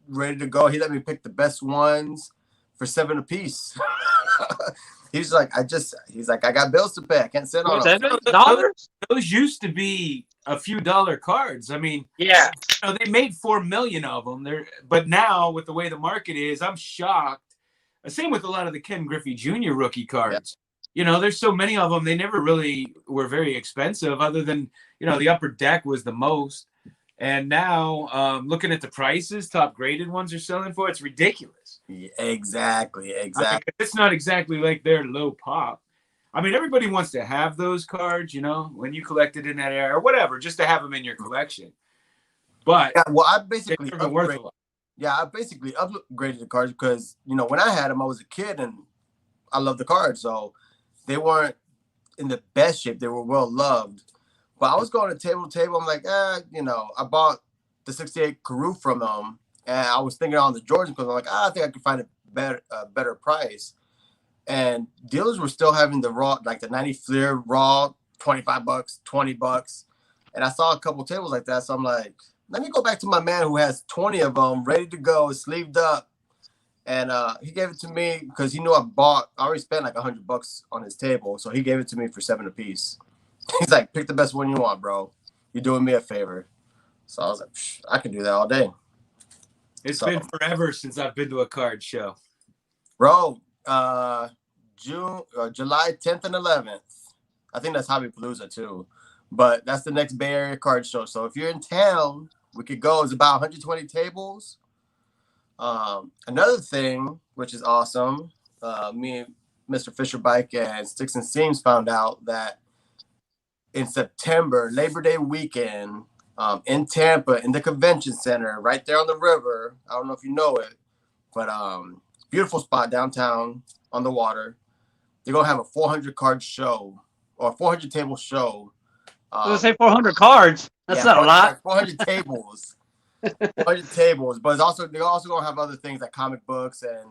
ready to go. He let me pick the best ones for 7 apiece. He's like, I got bills to pay. I can't sit on Well, them. $7? those used to be a few dollar cards. I mean, Yeah. they made 4 million of them. But now with the way the market is, I'm shocked. Same with a lot of the Ken Griffey Jr. rookie Yeah. cards. There's so many of them. They never really were very expensive, other than the upper deck was the most. And now, looking at the prices, top graded ones are selling for, it's ridiculous. Yeah, exactly. I mean, it's not exactly like they're low pop. I mean, everybody wants to have those cards, when you collected in that era or whatever, just to have them in your collection. But Yeah, well, they've never been worth a lot. Yeah, I basically upgraded the cards because when I had them, I was a kid and I loved the cards, so they weren't in the best shape. They were well loved, but I was going to table to table. I'm like, I bought the '68 Carew from them, and I was thinking on the Jordans because I'm like, I think I could find a better price. And dealers were still having the raw, like the '90 Fleer raw, $25, $20, and I saw a couple tables like that. So I'm like, let me go back to my man who has 20 of them ready to go, sleeved up. And he gave it to me because he knew I already spent like $100 on his table. So he gave it to me for 7 apiece. He's like, pick the best one you want, bro. You're doing me a favor. So I was like, I can do that all day. It's been forever since I've been to a card show. Bro, July 10th and 11th. I think that's Hobby Palooza too. But that's the next Bay Area card show. So if you're in town, we could go. It's about 120 tables. Another thing, which is awesome, me and Mr. Fisher Bike and Sticks and Seams found out that in September, Labor Day weekend, in Tampa, in the convention center, right there on the river. I don't know if you know it, but beautiful spot downtown on the water. They're gonna have a 400 card show or 400 table show. Let's say 400 cards. That's not a lot. 400 tables. 400 tables, but they're also gonna have other things like comic books and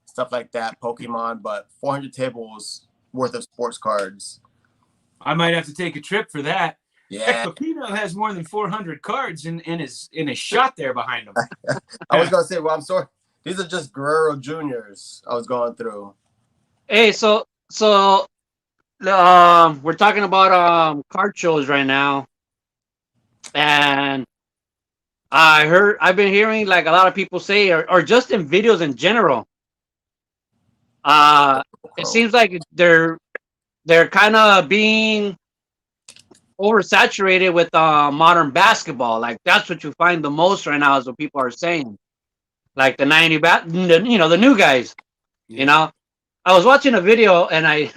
stuff like that, Pokemon. But 400 tables worth of sports cards. I might have to take a trip for that. Yeah, Heck, Pepino has more than 400 cards in his shot there behind him. I was gonna say, well, I'm sorry. These are just Guerrero Juniors I was going through. Hey, so we're talking about card shows right now, and I've been hearing like a lot of people say, or just in videos in general, it seems like they're kind of being oversaturated with modern basketball. Like that's what you find the most right now is what people are saying. Like the the new guys. I was watching a video and I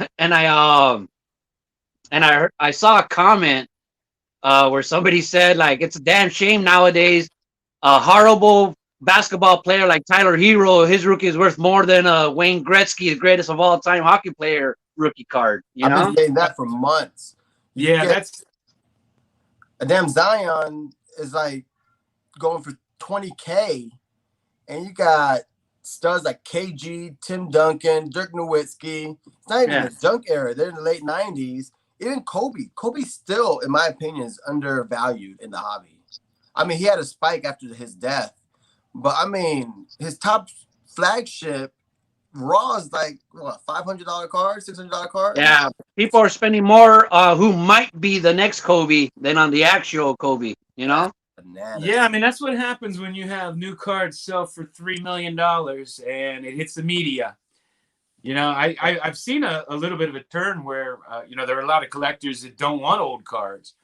saw a comment where somebody said like it's a damn shame nowadays a horrible basketball player like Tyler Hero, his rookie is worth more than Wayne Gretzky, the greatest of all time hockey player rookie card. I've been saying that for months. That's a damn Zion is like going for $20K, and you got studs like KG, Tim Duncan, Dirk Nowitzki. It's not even the junk era. They're in the late 90s. Even Kobe. Kobe still, in my opinion, is undervalued in the hobby. I mean, he had a spike after his death. But, I mean, his top flagship Raw is like, what, $500 card, $600 card? Yeah, people are spending more who might be the next Kobe than on the actual Kobe, Bananas. Yeah, I mean, that's what happens when you have new cards sell for $3 million and it hits the media. I've seen a little bit of a turn where, there are a lot of collectors that don't want old cards.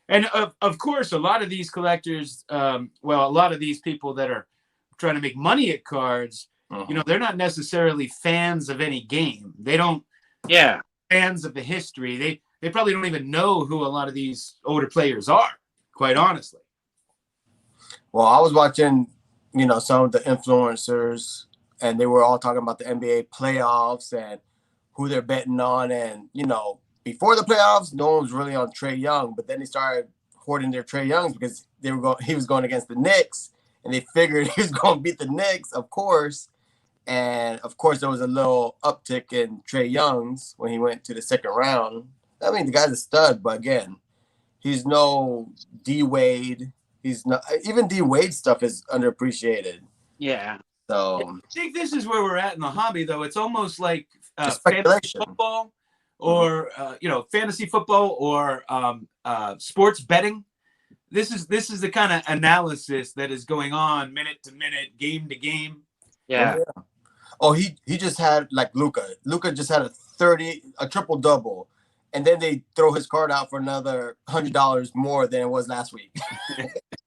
And, of course, a lot of these collectors, a lot of these people that are trying to make money at cards, they're not necessarily fans of any game. They don't fans of the history. They probably don't even know who a lot of these older players are, quite honestly. Well, I was watching, some of the influencers, and they were all talking about the NBA playoffs and who they're betting on. And, before the playoffs, no one was really on Trae Young, but then they started hoarding their Trae Youngs because he was going against the Knicks, and they figured he was going to beat the Knicks, of course. And, of course, there was a little uptick in Trae Young's when he went to the second round. I mean, the guy's a stud, but again, he's no D-Wade. he's not. Even D Wade stuff is underappreciated. Yeah. So I think this is where we're at in the hobby, though. It's almost like it's fantasy speculation. football, or fantasy football, or sports betting. This is the kind of analysis that is going on minute to minute, game to game. Yeah. Oh, he just had like Luka. Luka just had a triple double, and then they throw his card out for another $100 more than it was last week.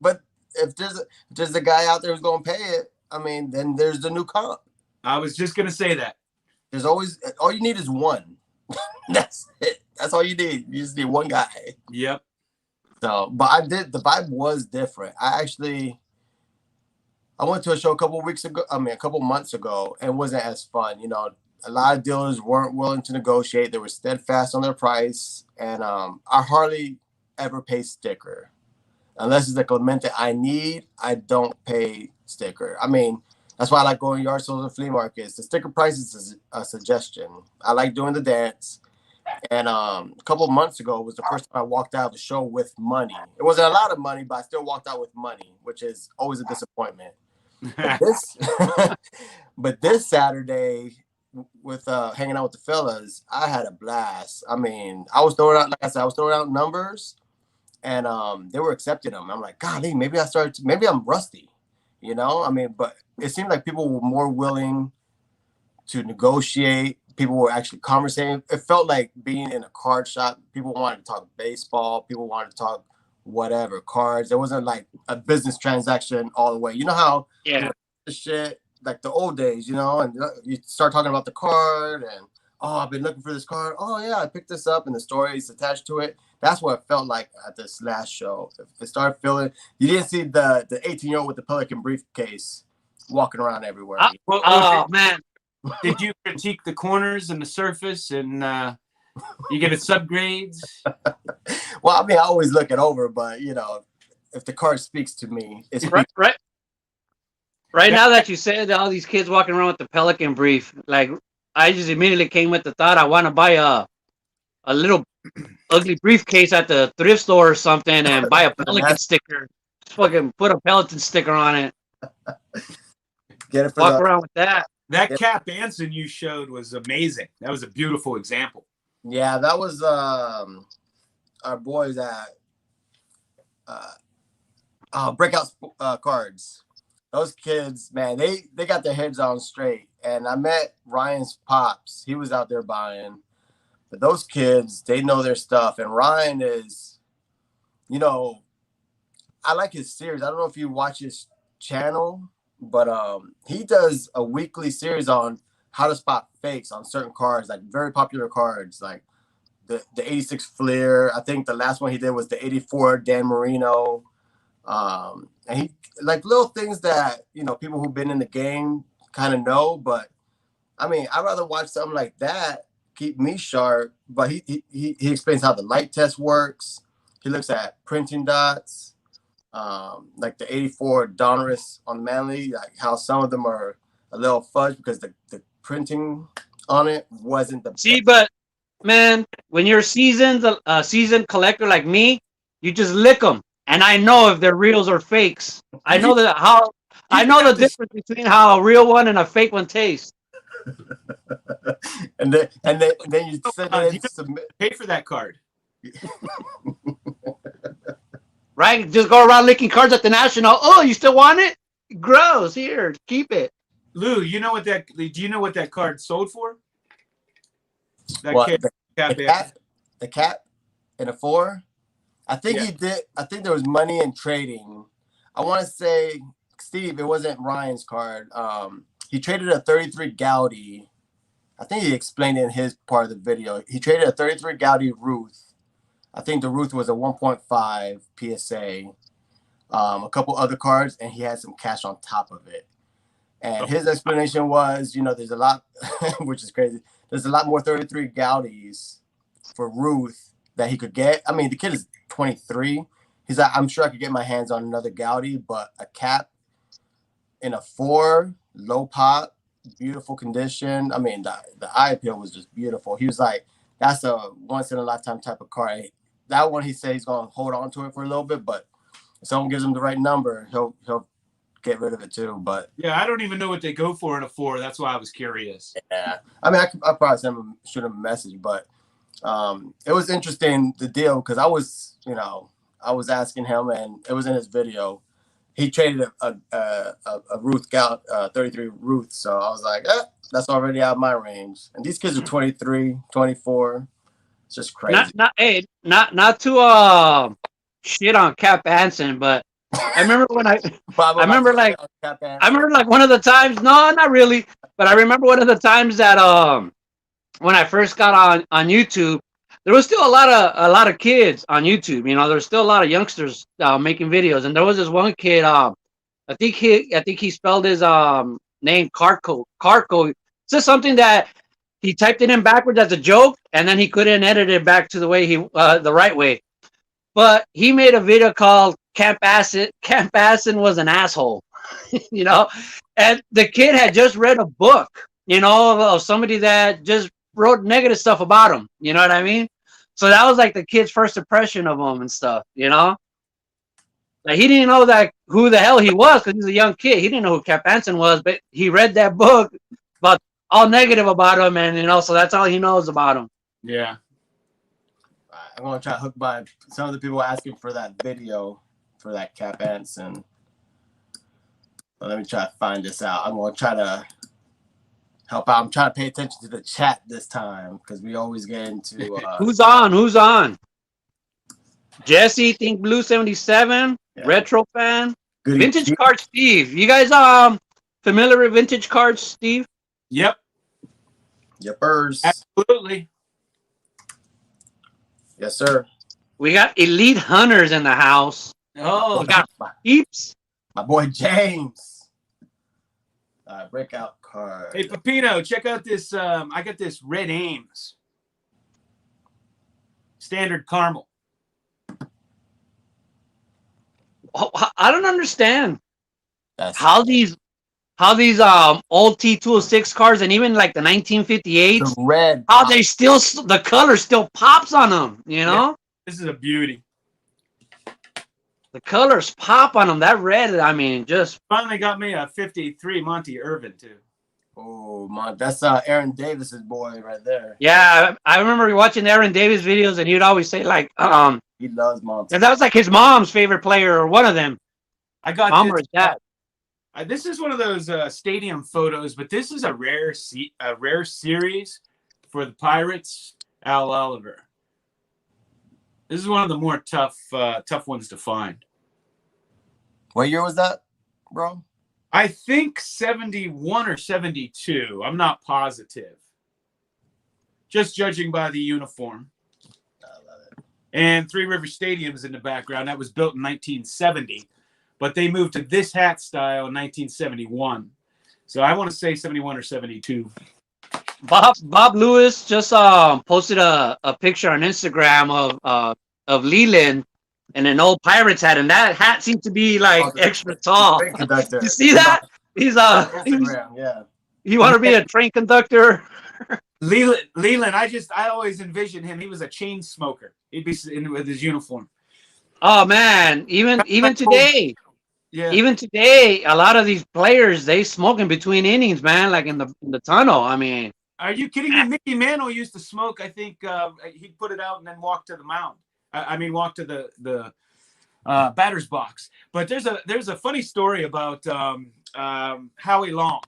But if there's a guy out there who's going to pay it, I mean, then there's the new comp. I was just gonna say that. There's always all you need is one. That's it. That's all you need. You just need one guy. Yep. So, but the vibe was different. I went to a show a couple months ago, and it wasn't as fun. You know, a lot of dealers weren't willing to negotiate. They were steadfast on their price, and I hardly ever pay sticker. Unless it's a Clemente I need, I don't pay sticker. I mean, that's why I like going yard sales and flea markets. The sticker price is a suggestion. I like doing the dance. And a couple of months ago was the first time I walked out of the show with money. It wasn't a lot of money, but I still walked out with money, which is always a disappointment. But this Saturday, with hanging out with the fellas, I had a blast. I mean, I was throwing out numbers, and they were accepting them. I'm like, golly, maybe I'm rusty, you know? I mean, but it seemed like people were more willing to negotiate. People were actually conversating. It felt like being in a card shop. People wanted to talk baseball. People wanted to talk whatever, cards. There wasn't like a business transaction all the way. You know how the shit, like the old days, you know, and you start talking about the card and, oh, I've been looking for this card. Oh, yeah, I picked this up and the story is attached to it. That's what it felt like at this last show. It started feeling, you didn't see the 18-year-old with the Pelican briefcase walking around everywhere. Man. Did you critique the corners and the surface, and you get it subgrades? Well, I mean, I always look it over, but you know, if the card speaks to me, it's right. Right now that you said all these kids walking around with the Pelican brief, like I just immediately came with the thought I want to buy a little ugly briefcase at the thrift store or something and buy a Pelican sticker. Just fucking put a Peloton sticker on it. Get it for walk around with that. That Cap Anson you showed was amazing. That was a beautiful example. Yeah, that was our boys at Breakout Cards. Those kids, man, they got their heads on straight. And I met Ryan's pops. He was out there buying. But those kids, they know their stuff. And Ryan is, you know, I like his series. I don't know if you watch his channel, but he does a weekly series on how to spot fakes on certain cards, like very popular cards, like the 86 Fleer. I think the last one he did was the 84 Dan Marino. And he like little things that, you know, people who've been in the game kind of know. But I mean, I'd rather watch something like that, keep me sharp. But he explains how the light test works. He looks at printing dots. Like the 84 Donruss on Manly, like how some of them are a little fudge because the printing on it wasn't the best. But man, when you're a seasoned collector like me, you just lick them, and I know if they're reals or fakes. I know the difference between how a real one and a fake one tastes. and then you said pay for that card. Right? Just go around licking cards at the National. Oh, you still want it? Gross. Here, keep it. Lou, do you know what that card sold for? The cap in a 4? I think he did. I think there was money in trading. I want to say, Steve, it wasn't Ryan's card. He traded a 33 Gaudi. I think he explained it in his part of the video. He traded a 33 Gaudi Ruth. I think the Ruth was a 1.5 PSA, a couple other cards, and he had some cash on top of it. And his explanation was, you know, there's a lot, which is crazy. There's a lot more 33 Gaudis for Ruth that he could get. I mean, the kid is 23. He's like, I'm sure I could get my hands on another Gaudi, but a cap in a 4, low pop, beautiful condition. I mean, the eye appeal was just beautiful. He was like, that's a once in a lifetime type of card. That one, he said he's going to hold on to it for a little bit, but If someone gives him the right number, he'll get rid of it too. But Yeah, I don't even know what they go for in a 4. That's why I was curious. yeah, I mean, I probably shoot him a message, but it was interesting the deal because I was asking him, and it was in his video. He traded a Ruth Gout 33 Ruth, so I was like, that's already out of my range. And these kids are 23, 24. It's just crazy. Not to shit on Cap Anson, but I remember when I remember like one of the times. No, not really, but I remember one of the times that when I first got on YouTube, there was still a lot of kids on YouTube. You know, there's still a lot of youngsters making videos, and there was this one kid. I think he spelled his name Carco. It's just something that he typed it in backwards as a joke, and then he couldn't edit it back to the way the right way. But he made a video called Camp Aston was an asshole, you know, and the kid had just read a book, you know, of somebody that just wrote negative stuff about him. You know what I mean? So that was like the kid's first impression of him and stuff, you know. Like he didn't know that who the hell he was because he's a young kid. He didn't know who Cap Anson was, but he read that book about all negative about him, and you know, so that's all he knows about him. Yeah. I'm gonna try to hook by some of the people asking for that video for that Cap Anson. So let me try to find this out. I'm gonna try to help out. I'm trying to pay attention to the chat this time because we always get into Who's on? Jesse, Think Blue 77, yeah. Retro Fan, Vintage Card Steve. You guys familiar with Vintage Cards, Steve? Yep. Yepers. Absolutely. Yes, sir. We got Elite Hunters in the house. Oh, we got Peeps. My boy James. Breakout card. Hey, Pepino, check out this. I got this Red Ames. Standard caramel. Oh, I don't understand how these old T206 cars and even like the 1958 the red, how they still the color still pops on them, you know. Yeah, this is a beauty. The colors pop on them. That red, I mean, just finally got me a 53 Monty Irvin too. Oh my, that's Aaron Davis's boy right there. Yeah, I remember watching Aaron Davis videos, and he'd always say like, he loves Monty. And that was like his mom's favorite player or one of them. I got mom or his dad. This is one of those stadium photos, but this is a rare series for the Pirates. Al Oliver. This is one of the more tough ones to find. What year was that, bro? I think 71 or 72. I'm not positive. Just judging by the uniform. I love it. And Three River Stadium's in the background. That was built in 1970. But they moved to this hat style in 1971. So I want to say 71 or 72. Bob Lewis just posted a picture on Instagram of Leland and an old Pirates hat, and that hat seems to be like extra tall. You see that? He's Instagram, yeah. You want to be a train conductor? Leland, I always envisioned him. He was a chain smoker. He'd be with his uniform. Oh man, even today. Yeah. Even today, a lot of these players, they smoking between innings, man, like in the tunnel. I mean, are you kidding me? Mickey Mantle used to smoke. I think he'd put it out and then walk to the mound. Walk to the batter's box. But there's a funny story about Howie Long.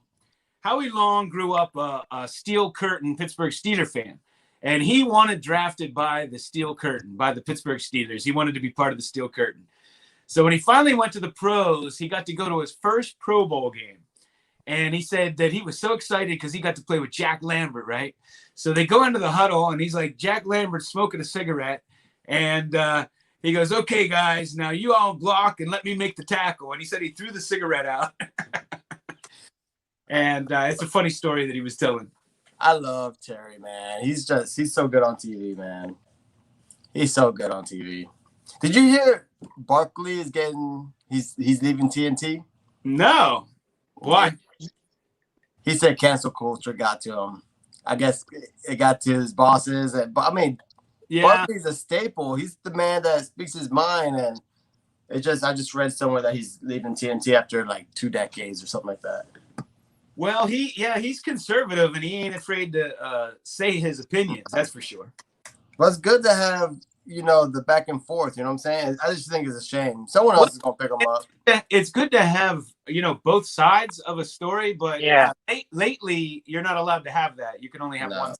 Howie Long grew up a Steel Curtain Pittsburgh Steelers fan, and he wanted drafted by the Steel Curtain, by the Pittsburgh Steelers. He wanted to be part of the Steel Curtain. So when he finally went to the pros, he got to go to his first Pro Bowl game. And he said that he was so excited because he got to play with Jack Lambert, right? So they go into the huddle, and he's like, Jack Lambert smoking a cigarette. And he goes, okay, guys, now you all block and let me make the tackle. And he said he threw the cigarette out. And it's a funny story that he was telling. I love Terry, man. He's so good on TV, man. He's so good on TV. Did you hear Barkley is he's leaving TNT? No. Why? He said cancel culture got to him. I guess it got to his bosses. But I mean, yeah. Barkley's a staple. He's the man that speaks his mind. And I just read somewhere that he's leaving TNT after like 2 decades or something like that. Well, he's conservative and he ain't afraid to say his opinions. That's for sure. But it's good to have, the back and forth. You know what I'm saying? I just think it's a shame. Someone else is gonna pick them up. It's good to have, both sides of a story, but lately you're not allowed to have that. You can only have one.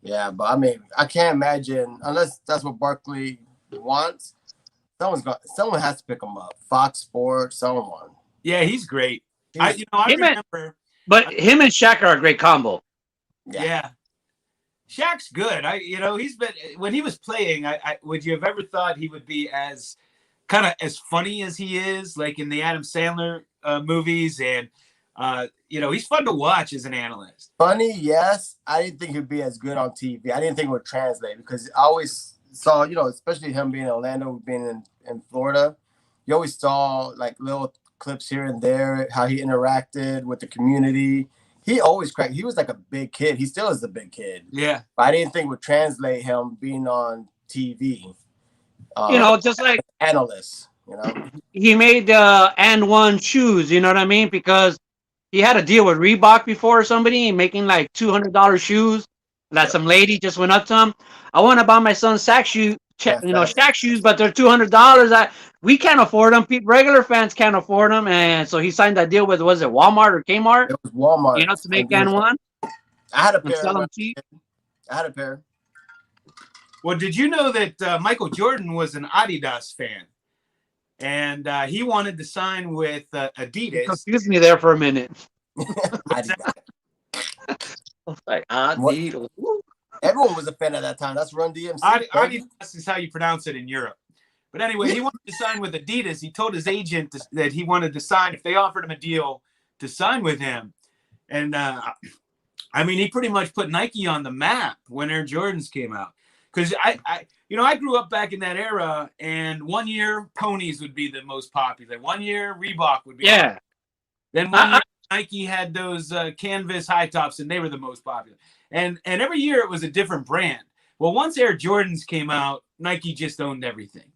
Yeah, but I mean, I can't imagine unless that's what Barkley wants. Someone has to pick him up. Fox Sports, someone. Yeah, he's great. I remember. But him and Shaq are a great combo. Yeah. Shaq's good. He's been when he was playing. Would you have ever thought he would be as kind of as funny as he is, like in the Adam Sandler movies? And he's fun to watch as an analyst. Funny, yes. I didn't think he'd be as good on TV. I didn't think it would translate because I always saw, especially him being in Orlando, being in Florida, you always saw like little clips here and there, how he interacted with the community. He always cracked. He was like a big kid. He still is a big kid. Yeah. But I didn't think it would translate him being on TV. Just like analysts, he made And One shoes, you know what I mean? Because he had a deal with Reebok before or somebody making like $200 shoes that some lady just went up to him. I want to buy my son Shaq shoes, but they're $200. We can't afford them. Regular fans can't afford them, and so he signed that deal with was it Walmart or Kmart? It was Walmart. To make And One. I had a pair. Sell them cheap. I had a pair. Well, did you know that Michael Jordan was an Adidas fan, and he wanted to sign with Adidas? Excuse me there for a minute. Like Adidas. Everyone was a fan at that time. That's Run DMC. Adidas is how you pronounce it in Europe. But anyway, he wanted to sign with Adidas. He told his agent that he wanted to sign if they offered him a deal to sign with him. And he pretty much put Nike on the map when Air Jordans came out. Because I grew up back in that era, and 1 year Ponies would be the most popular. 1 year Reebok would be popular. Then 1 year Nike had those canvas high tops, and they were the most popular. And every year it was a different brand. Well, once Air Jordans came out, Nike just owned everything.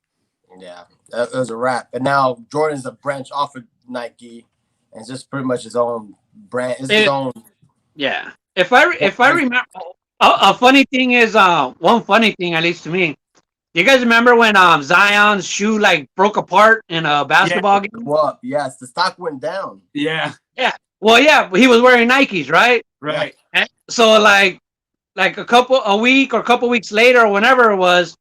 Yeah, that was a wrap. And now Jordan's a branch off of Nike, and it's just pretty much his own brand. It's his own. Yeah. If I remember, a funny thing is, one funny thing at least to me. You guys remember when Zion's shoe like broke apart in a basketball game? Well, yes, the stock went down. Yeah. Yeah. Well, yeah, he was wearing Nikes, right? Right. And so like a week or a couple weeks later, or whenever it was,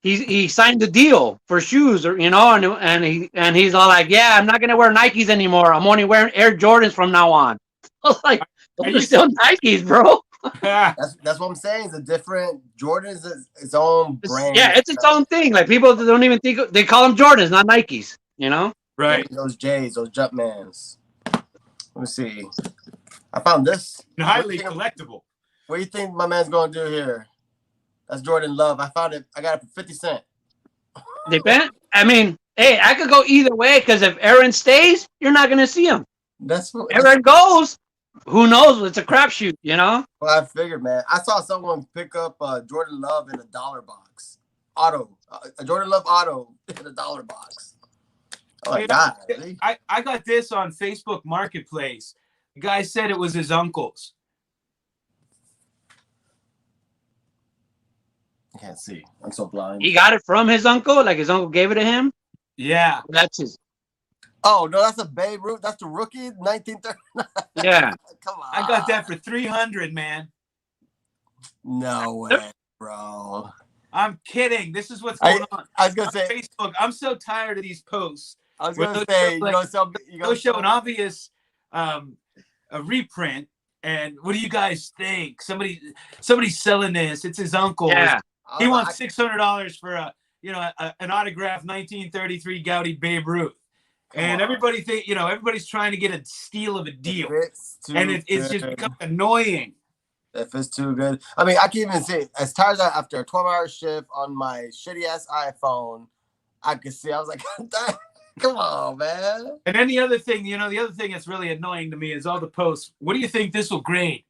he signed the deal for shoes, and he's all like, yeah, I'm not gonna wear Nikes anymore. I'm only wearing Air Jordans from now on. I was like, those are still Nikes, bro. That's what I'm saying. It's a different Jordan's its own brand. Yeah, it's its own thing. Like people don't even think they call them Jordans, not Nikes. Right. Those J's, those Jumpmans. Let me see. I found this. Highly collectible. What do you think my man's gonna do here? That's Jordan Love. I found it. I got it for 50 cents. Depend. I mean, hey, I could go either way because if Aaron stays, you're not gonna see him. That's what Aaron goes. Who knows? It's a crapshoot, Well, I figured, man. I saw someone pick up Jordan Love in a $1 box. A Jordan Love auto in a $1 box. Oh my God! Really? I got this on Facebook Marketplace. The guy said it was his uncle's. I can't see. I'm so blind. He got it from his uncle. Like his uncle gave it to him. Yeah, that's his. Oh no, that's a Babe Ruth. That's the rookie, 1939. Yeah. Come on. I got that for $300, man. No way, bro. I'm kidding. This is what's going on. I was gonna say Facebook. I'm so tired of these posts. I was gonna say, go show an obvious a reprint. And what do you guys think? Somebody's selling this. It's his uncle. Yeah. He wants $600 for an autographed 1933 Gaudy Babe Ruth. And everybody's trying to get a steal of a deal. And it's just become annoying. If it's too good. I mean, I can even see as tired as after a 12-hour shift on my shitty ass iPhone, I could see. I was like, come on, man. And then the other thing that's really annoying to me is all the posts. What do you think this will grade?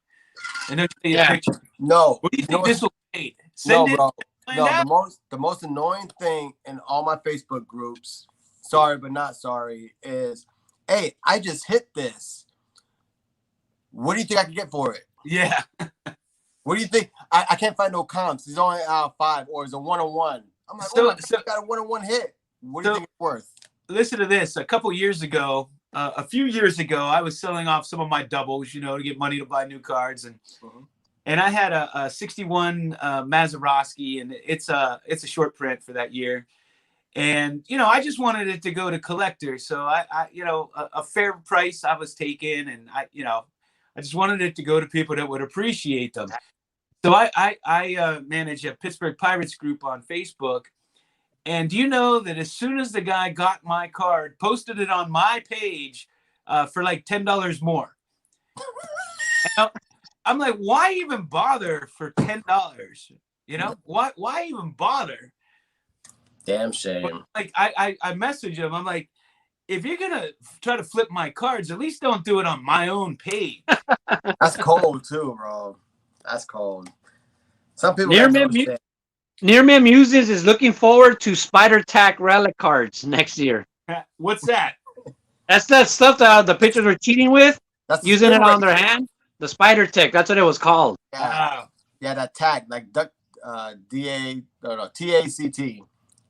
And then a picture. No. What do you think this will grade? Send it. Bro. find out. the most annoying thing in all my Facebook groups, sorry but not sorry, is, hey, I just hit this. What do you think I can get for it? Yeah. What do you think? I can't find no comps. It's only out of 5, or it's a 1-on-1. I'm like, So- oh my God, I got a 1-on-1 hit. What do you think it's worth? Listen to this. A couple years ago, a few years ago, I was selling off some of my doubles, to get money to buy new cards, and I had a 61 Mazeroski, and it's a short print for that year. And I just wanted it to go to collectors, so I a fair price I was taking, and I just wanted it to go to people that would appreciate them. So I manage a Pittsburgh Pirates group on Facebook. And do you know that as soon as the guy got my card, posted it on my page for like $10 more? I'm like, why even bother for $10? Why even bother? Damn shame. But, like I message him. I'm like, if you're gonna try to flip my cards, at least don't do it on my own page. That's cold too, bro. That's cold. Some people. Nearman Muses is looking forward to Spider Tack relic cards next year. What's that? That's that stuff that the pitchers were cheating with, That's using it on their hand. The Spider Tack. That's what it was called. Yeah, that tag, like duck, TACT,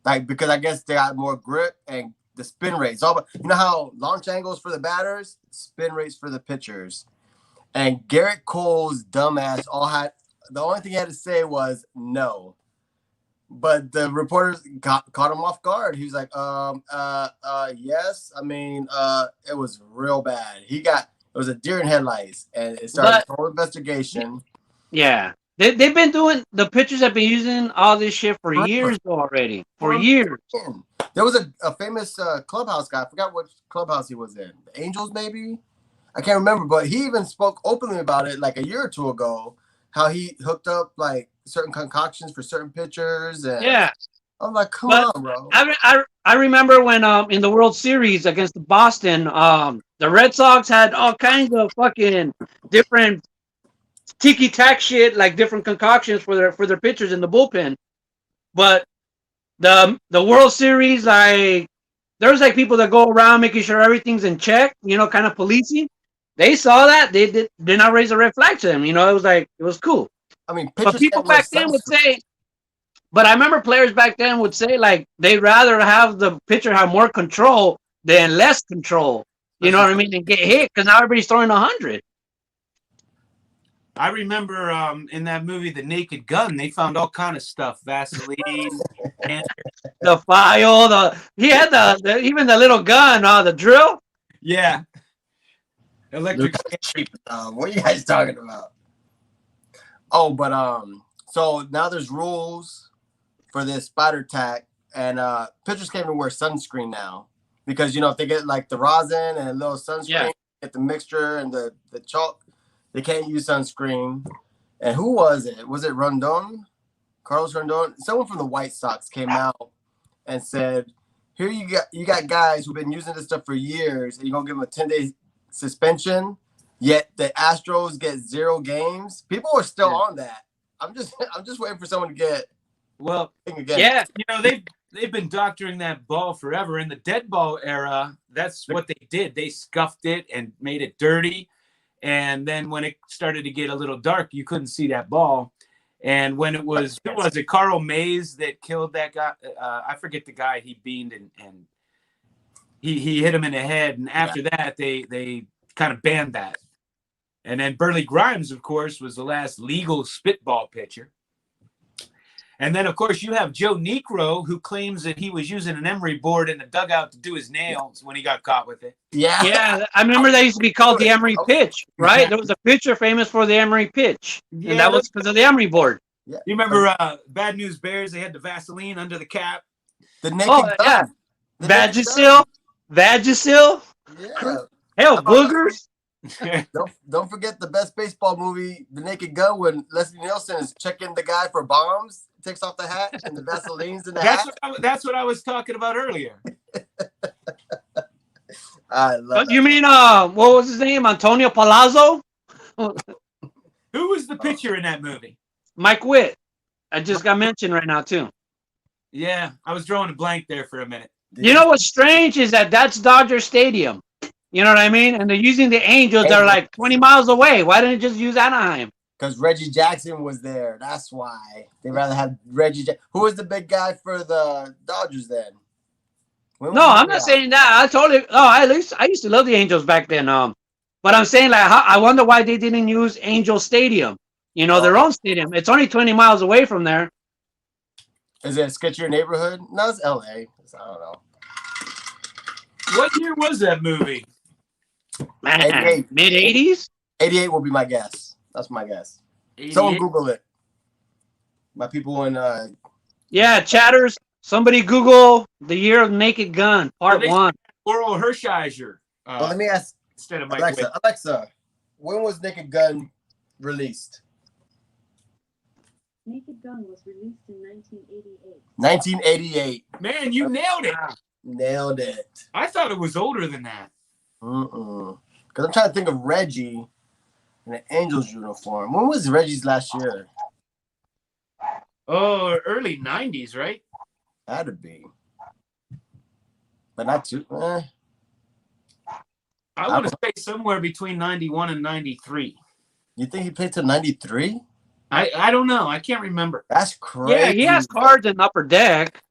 like, because I guess they got more grip and the spin rates. All, you know how launch angles for the batters, spin rates for the pitchers. And Garrett Cole's dumbass the only thing he had to say was no. But the reporters caught him off guard. He was like, yes. I mean, it was real bad. It was a deer in headlights, and it started a whole investigation. Yeah. They've been doing, the pitchers have been using all this shit for years already. For years. There was a famous clubhouse guy. I forgot what clubhouse he was in. The Angels, maybe? I can't remember. But he even spoke openly about it like a year or two ago, how he hooked up like certain concoctions for certain pitchers. And yeah. I'm like, come on, bro. I remember when in the World Series against Boston, the Red Sox had all kinds of fucking different tiki-tack shit, like different concoctions for their pitchers in the bullpen. But the World Series, like, there's like people that go around making sure everything's in check, kind of policing. They saw that, they did not raise a red flag to them. It was cool. I mean, but people back then would say, but I remember players back then would say, like, they'd rather have the pitcher have more control than less control. You know what I mean? And get hit, because now everybody's throwing 100. I remember in that movie, The Naked Gun, they found all kind of stuff, Vaseline, and the file, he had the even the little gun, the drill. Yeah. Electric. What are you guys talking about? Oh, but so now there's rules for this Spider Tack, and pitchers can't even wear sunscreen now, because if they get like the rosin and a little sunscreen, get the mixture and the chalk, they can't use sunscreen. And who was it? Was it Rondon? Carlos Rondon? Someone from the White Sox came out and said, "Here you got guys who've been using this stuff for years, and you're gonna give them a 10-day suspension. Yet the Astros get 0 games." People are still on that. I'm just waiting for someone to get again. Yeah, they've been doctoring that ball forever. In the dead ball era, that's what they did. They scuffed it and made it dirty. And then when it started to get a little dark, you couldn't see that ball. And when it was, who was it? Carl Mays that killed that guy. I forget the guy he beamed, and he hit him in the head. And after that, they kind of banned that. And then Burley Grimes, of course, was the last legal spitball pitcher. And then, of course, you have Joe Niekro, who claims that he was using an emery board in the dugout to do his nails when he got caught with it. Yeah. I remember that used to be called the emery pitch, right? There was a pitcher famous for the emery pitch, and that was because of the emery board. Yeah. You remember Bad News Bears? They had the Vaseline under the cap. The naked gun. Vagisil. Yeah. Hell, boogers. Don't forget the best baseball movie, The Naked Gun, when Leslie Nielsen is checking the guy for bombs, takes off the hat and the Vaseline's in the hat. That's what I was talking about earlier. I love You mean what was his name? Antonio Palazzo? Who was the pitcher in that movie? Mike Witt. I just got mentioned right now too. Yeah, I was drawing a blank there for a minute. You know what's strange is that's Dodger Stadium. You know what I mean? And they're using the Angels that are like 20 miles away. Why didn't they just use Anaheim? Because Reggie Jackson was there. That's why. They'd rather have Reggie Jackson. Who was the big guy for the Dodgers then? No, I'm not saying that. I totally. Oh, at least I used to love the Angels back then. But I'm saying like, I wonder why they didn't use Angel Stadium. You know, their own stadium. It's only 20 miles away from there. Is it a sketchier neighborhood? No, it's L.A. I don't know. What year was that movie? Man, 88. mid 80s. 88 will be my guess. That's my guess. 88? Someone Google it. My people in Yeah, chatters. Somebody Google the year of Naked Gun, Part 1. Oral Hershiser. well, let me ask Instead of Mike Alexa. Alexa, when was Naked Gun released? Naked Gun was released in 1988. 1988. Man, you nailed it. Nailed it. I thought it was older than that. Because I'm trying to think of Reggie in an Angels uniform. When was Reggie's last year? Oh, early 90s, right? Had to be. But not too. I want to say somewhere between 91 and 93. You think he played till 93? I don't know. I can't remember. That's crazy. Yeah, he has cards in Upper Deck.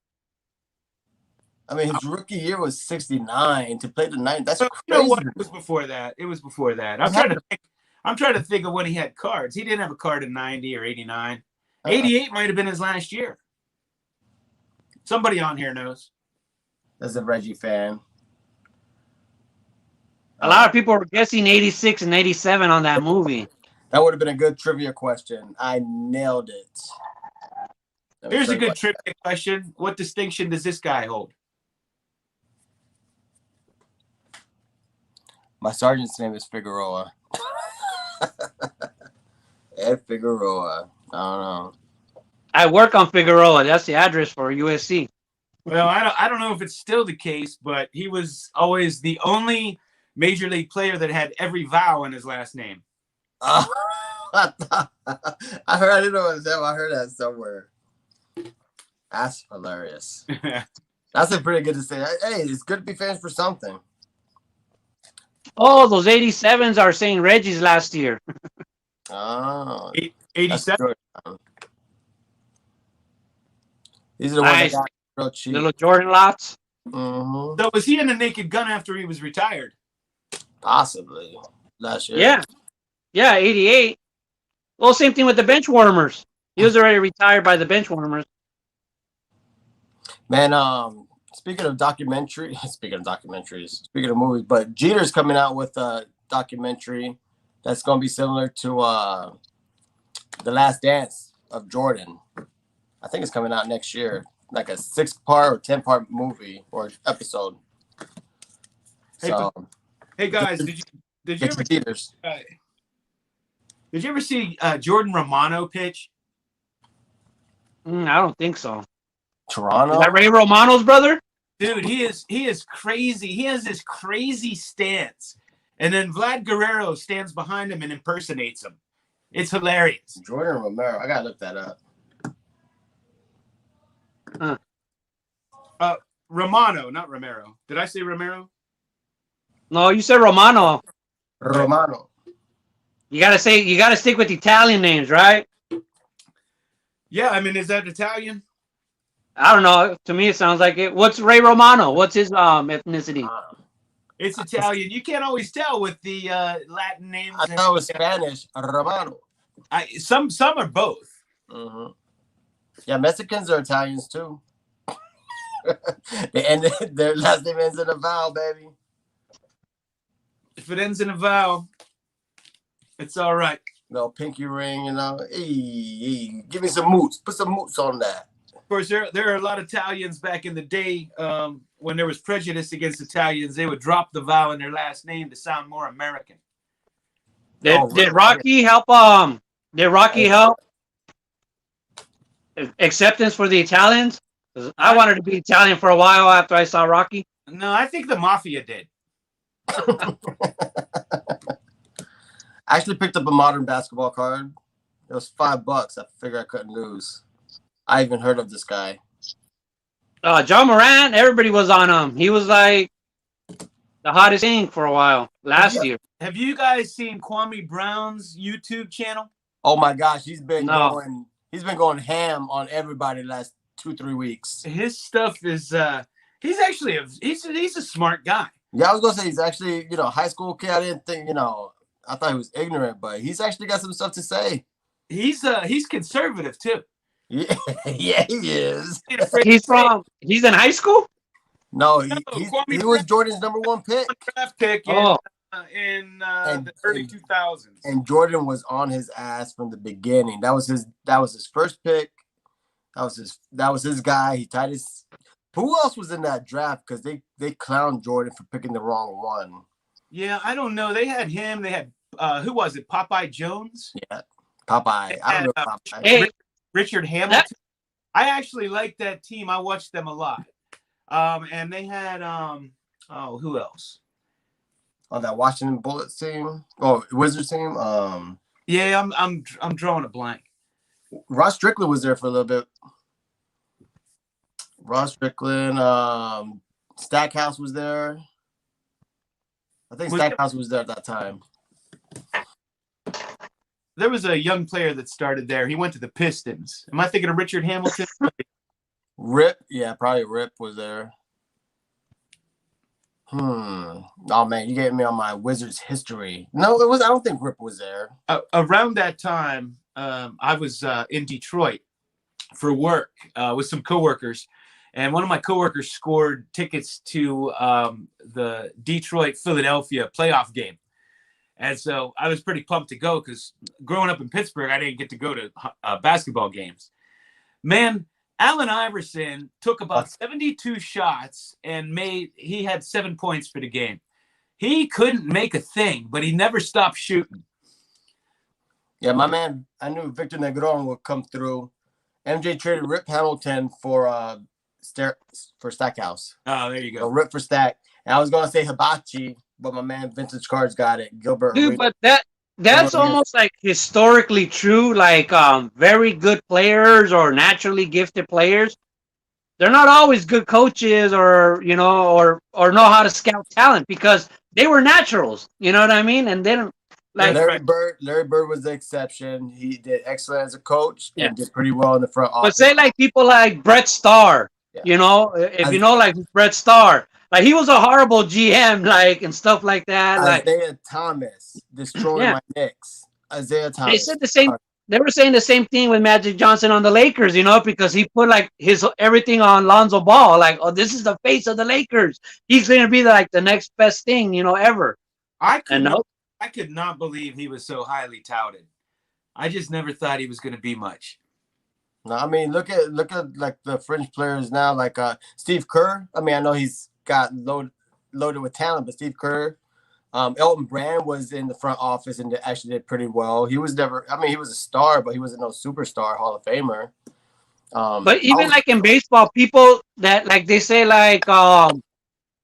I mean, his rookie year was 69. To play the 90, that's crazy. You know what? It was before that. It was before that. I'm trying to think of when he had cards. He didn't have a card in 90 or 89. 88 might have been his last year. Somebody on here knows. As a Reggie fan. A lot of people were guessing 86 and 87 on that movie. That would have been a good trivia question. I nailed it. Here's a good trivia question. What distinction does this guy hold? My sergeant's name is Figueroa. Ed Figueroa. I don't know. I work on Figueroa. That's the address for USC. Well, I don't know if it's still the case, but he was always the only major league player that had every vowel in his last name. I didn't know what that. I heard that somewhere. That's hilarious. That's a pretty good to say. Hey, it's good to be fans for something. Oh, those 87s are St. Reggie's last year. Oh, 87. These are the ones Nice. that got real cheap. Little Jordan lots. Mm-hmm. So was he in the Naked Gun after he was retired? Possibly last year. Yeah. Yeah, 88. Well, same thing with the bench warmers. He was already retired by the bench warmers. Man, speaking of documentaries, speaking of movies, but Jeter's coming out with a documentary that's going to be similar to The Last Dance of Jordan. I think it's coming out next year, like a 6-part or 10-part movie or episode. So, Hey guys, did you ever see Jordan Romano pitch? I don't think so. Toronto? Is that Ray Romano's brother? Dude, he is crazy. He has this crazy stance. And then Vlad Guerrero stands behind him and impersonates him. It's hilarious. Jordan Romero. I gotta look that up. Romano, not Romero. Did I say Romero? No, you said Romano. Romano. You gotta stick with Italian names, right? Yeah, I mean, is that Italian? I don't know. To me, it sounds like it. What's Ray Romano? What's his ethnicity? It's Italian. You can't always tell with the Latin names. I thought it was Spanish. Romano. Some are both. Mm-hmm. Yeah, Mexicans are Italians too. Their last name ends in a vowel, baby. If it ends in a vowel, it's all right. No pinky ring, you know. Hey, give me some moots. Put some moots on that. Of course, there are a lot of Italians back in the day when there was prejudice against Italians. They would drop the vowel in their last name to sound more American. Did Rocky help? Did Rocky help acceptance for the Italians? 'Cause I wanted to be Italian for a while after I saw Rocky. No, I think the Mafia did. I actually picked up a modern basketball card. It was $5. I figured I couldn't lose. I even heard of this guy. John Morant, everybody was on him. He was like the hottest thing for a while last year. Have you guys seen Kwame Brown's YouTube channel? Oh my gosh, he's been No. going ham on everybody the last 2-3 weeks. His stuff is he's actually he's a smart guy. Yeah, I was gonna say he's actually, high school kid. I didn't think, I thought he was ignorant, but he's actually got some stuff to say. He's conservative too. Yeah, yeah, he is. He's in high school? No, Kwame he Brown- was Jordan's number 1 pick. Draft pick in the early 2000s. And Jordan was on his ass from the beginning. That was his first pick. That was his guy. He tied his. Who else was in that draft? Because they clowned Jordan for picking the wrong one. Yeah, I don't know. They had him. They had who was it? Popeye Jones. Yeah, Popeye. I don't know Popeye. Hey, Richard Hamilton. I actually liked that team. I watched them a lot. And they had who else? On that Washington Bullets team, Wizards team. Yeah, I'm drawing a blank. Ross Strickland was there for a little bit. Ross Strickland, Stackhouse was there. I think Stackhouse was there at that time. There was a young player that started there. He went to the Pistons. Am I thinking of Richard Hamilton? Rip, yeah, probably Rip was there. Oh man, you getting me on my Wizards history. No, it was. I don't think Rip was there. Around that time, I was in Detroit for work with some coworkers, and one of my coworkers scored tickets to the Detroit-Philadelphia playoff game. And so I was pretty pumped to go because growing up in Pittsburgh, I didn't get to go to basketball games. Man, Allen Iverson took about 72 shots and he had 7 points for the game. He couldn't make a thing, but he never stopped shooting. Yeah, my man, I knew Victor Negron would come through. MJ traded Rip Hamilton for Stackhouse. Oh, there you So go. Rip for Stack. And I was going to say Hibachi, but my man Vintage Cards got it. Gilbert. dude, Arenas. but that's almost like historically true. Like very good players or naturally gifted players, they're not always good coaches or know how to scout talent because they were naturals. You know what I mean? And they don't like Larry Bird was the exception. He did excellent as a coach and did pretty well in the front office. But say like people like Brett Starr, like Brett Starr, like he was a horrible GM, like and stuff like that. Isaiah Thomas destroying my Knicks. Isaiah Thomas. They said the same. They were saying the same thing with Magic Johnson on the Lakers, because he put like his everything on Lonzo Ball. Like, oh, this is the face of the Lakers. He's going to be like the next best thing, ever. I could not believe he was so highly touted. I just never thought he was going to be much. No, I mean, look at like the fringe players now, like Steve Kerr. I mean, I know he's got loaded with talent, but Steve Kerr, Elton Brand was in the front office and actually did pretty well. He was he was a star, but he wasn't no superstar Hall of Famer. But even like in baseball, people that like they say like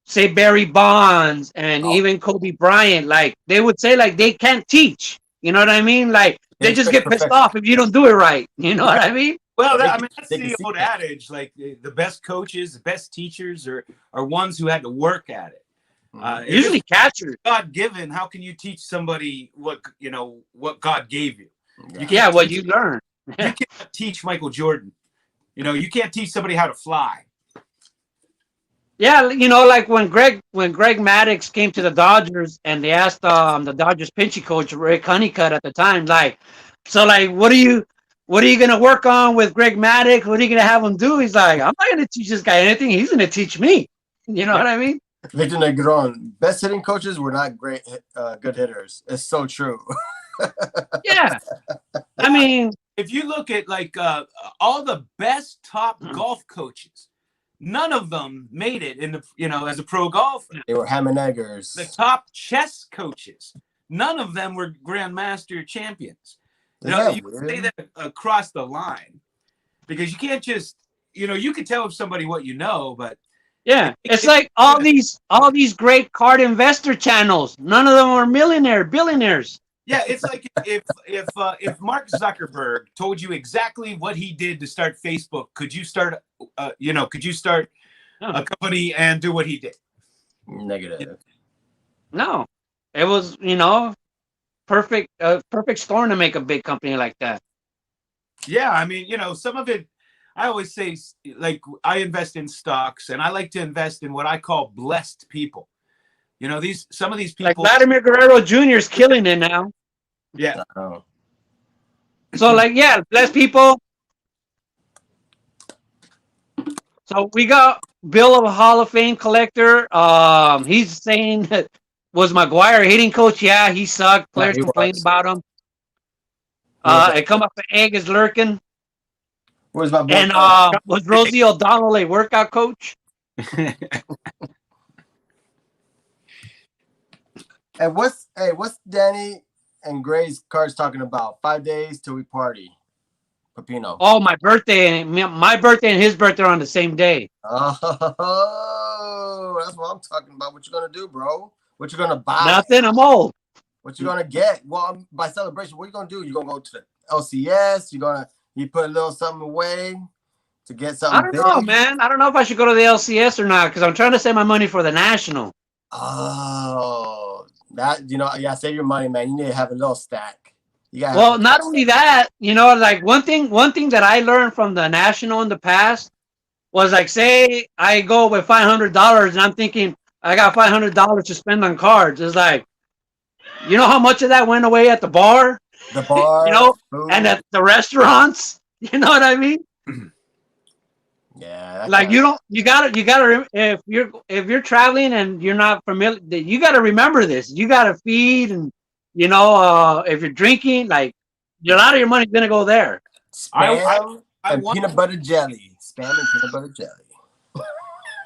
say Barry Bonds and even Kobe Bryant, like they would say like they can't teach. You know what I mean? Like they just get pissed off if you don't do it right. You know what I mean? Well, that's the old adage. Like the best coaches, the best teachers are ones who had to work at it. Usually catchers. God given. How can you teach somebody what God gave you? What you learn. You can't teach Michael Jordan. You can't teach somebody how to fly. Yeah, like when Greg Maddux came to the Dodgers and they asked the Dodgers pitching coach Rick Honeycutt at the time, like, so like what are you gonna work on with Greg Maddux? What are you gonna have him do? He's like, I'm not gonna teach this guy anything. He's gonna teach me. You know what I mean? Victor Negron, best hitting coaches were not great, good hitters. It's so true. Yeah, I mean, if you look at like all the best top golf coaches, none of them made it in the as a pro golfer. They were ham and eggers. The top chess coaches, none of them were grandmaster champions. You can say that across the line because you can't just you can tell somebody what you know, but yeah, it's like all these great card investor channels. None of them are billionaires. Yeah, it's like if Mark Zuckerberg told you exactly what he did to start Facebook, could you start No. a company and do what he did? Negative. No, it was perfect storm to make a big company like that. Yeah, I mean, some of it, I always say, like, I invest in stocks, and I like to invest in what I call blessed people. Some of these Like people, Vladimir Guerrero Jr. is killing it now. yeah. Oh. So like, yeah, bless people. So we got Bill of Hall of Fame collector. He's saying was Maguire hitting coach? Yeah, he sucked. Yeah, Players he complained was. about him. He was It come up the egg is lurking. Where's my boy? And was Rosie O'Donnell a workout coach? And what's Danny and Gray's cards talking about? 5 days till we party. Pepino. Oh, my birthday and his birthday are on the same day. Oh, that's what I'm talking about. What you gonna do, bro? What you gonna buy? Nothing. I'm old. What you gonna get? Well, by celebration, what you gonna do? You gonna go to the LCS? You put a little something away to get something I don't big? know, man. I don't know if I should go to the LCS or not because I'm trying to save my money for the national. Oh, that yeah, save your money, man. You need to have a little stack. You got. Well, not only that, like one thing that I learned from the national in the past was like, say I go with $500 and I'm thinking I got $500 to spend on cards. It's like, you know how much of that went away at the bar? The bar, food. And at the restaurants. You know what I mean? Yeah. Like you gotta if you're traveling and you're not familiar, you gotta remember this. You gotta feed and if you're drinking, like a lot of your money's gonna go there. Spam and peanut butter jelly. Spam and peanut butter jelly.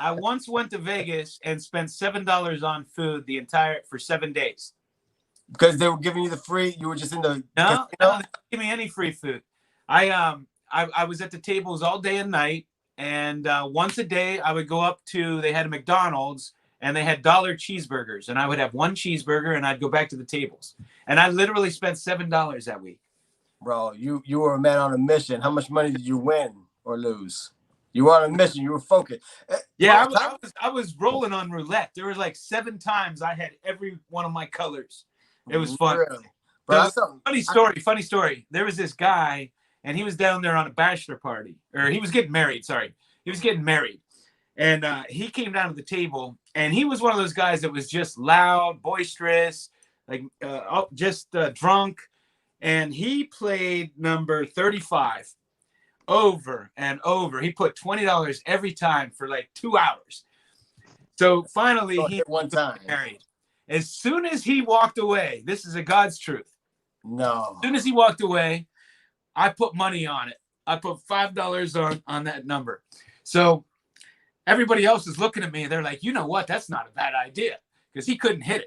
I once went to Vegas and spent $7 on food for 7 days. Because they were giving you the free. You were just in the no, they didn't give me any free food. I was at the tables all day and night, and once a day I would go up to. They had a McDonald's and they had $1 cheeseburgers, and I would have one cheeseburger and I'd go back to the tables. And I literally spent $7 that week. Bro, you were a man on a mission. How much money did you win or lose? You were on a mission. You were focused. Yeah, I was rolling on roulette. There was like 7 times I had every one of my colors. It was fun. Really? Bro, Funny story. There was this guy, and he was down there on a bachelor party, or he was getting married. Sorry, he was getting married, and he came down to the table, and he was one of those guys that was just loud, boisterous, like just drunk, and he played number 35 over and over. He put $20 every time for like 2 hours. So finally, he one time married. As soon as he walked away, this is a God's truth. No. As soon as he walked away, I put money on it. I put $5 on that number. So everybody else is looking at me. They're like, you know what? That's not a bad idea, because he couldn't hit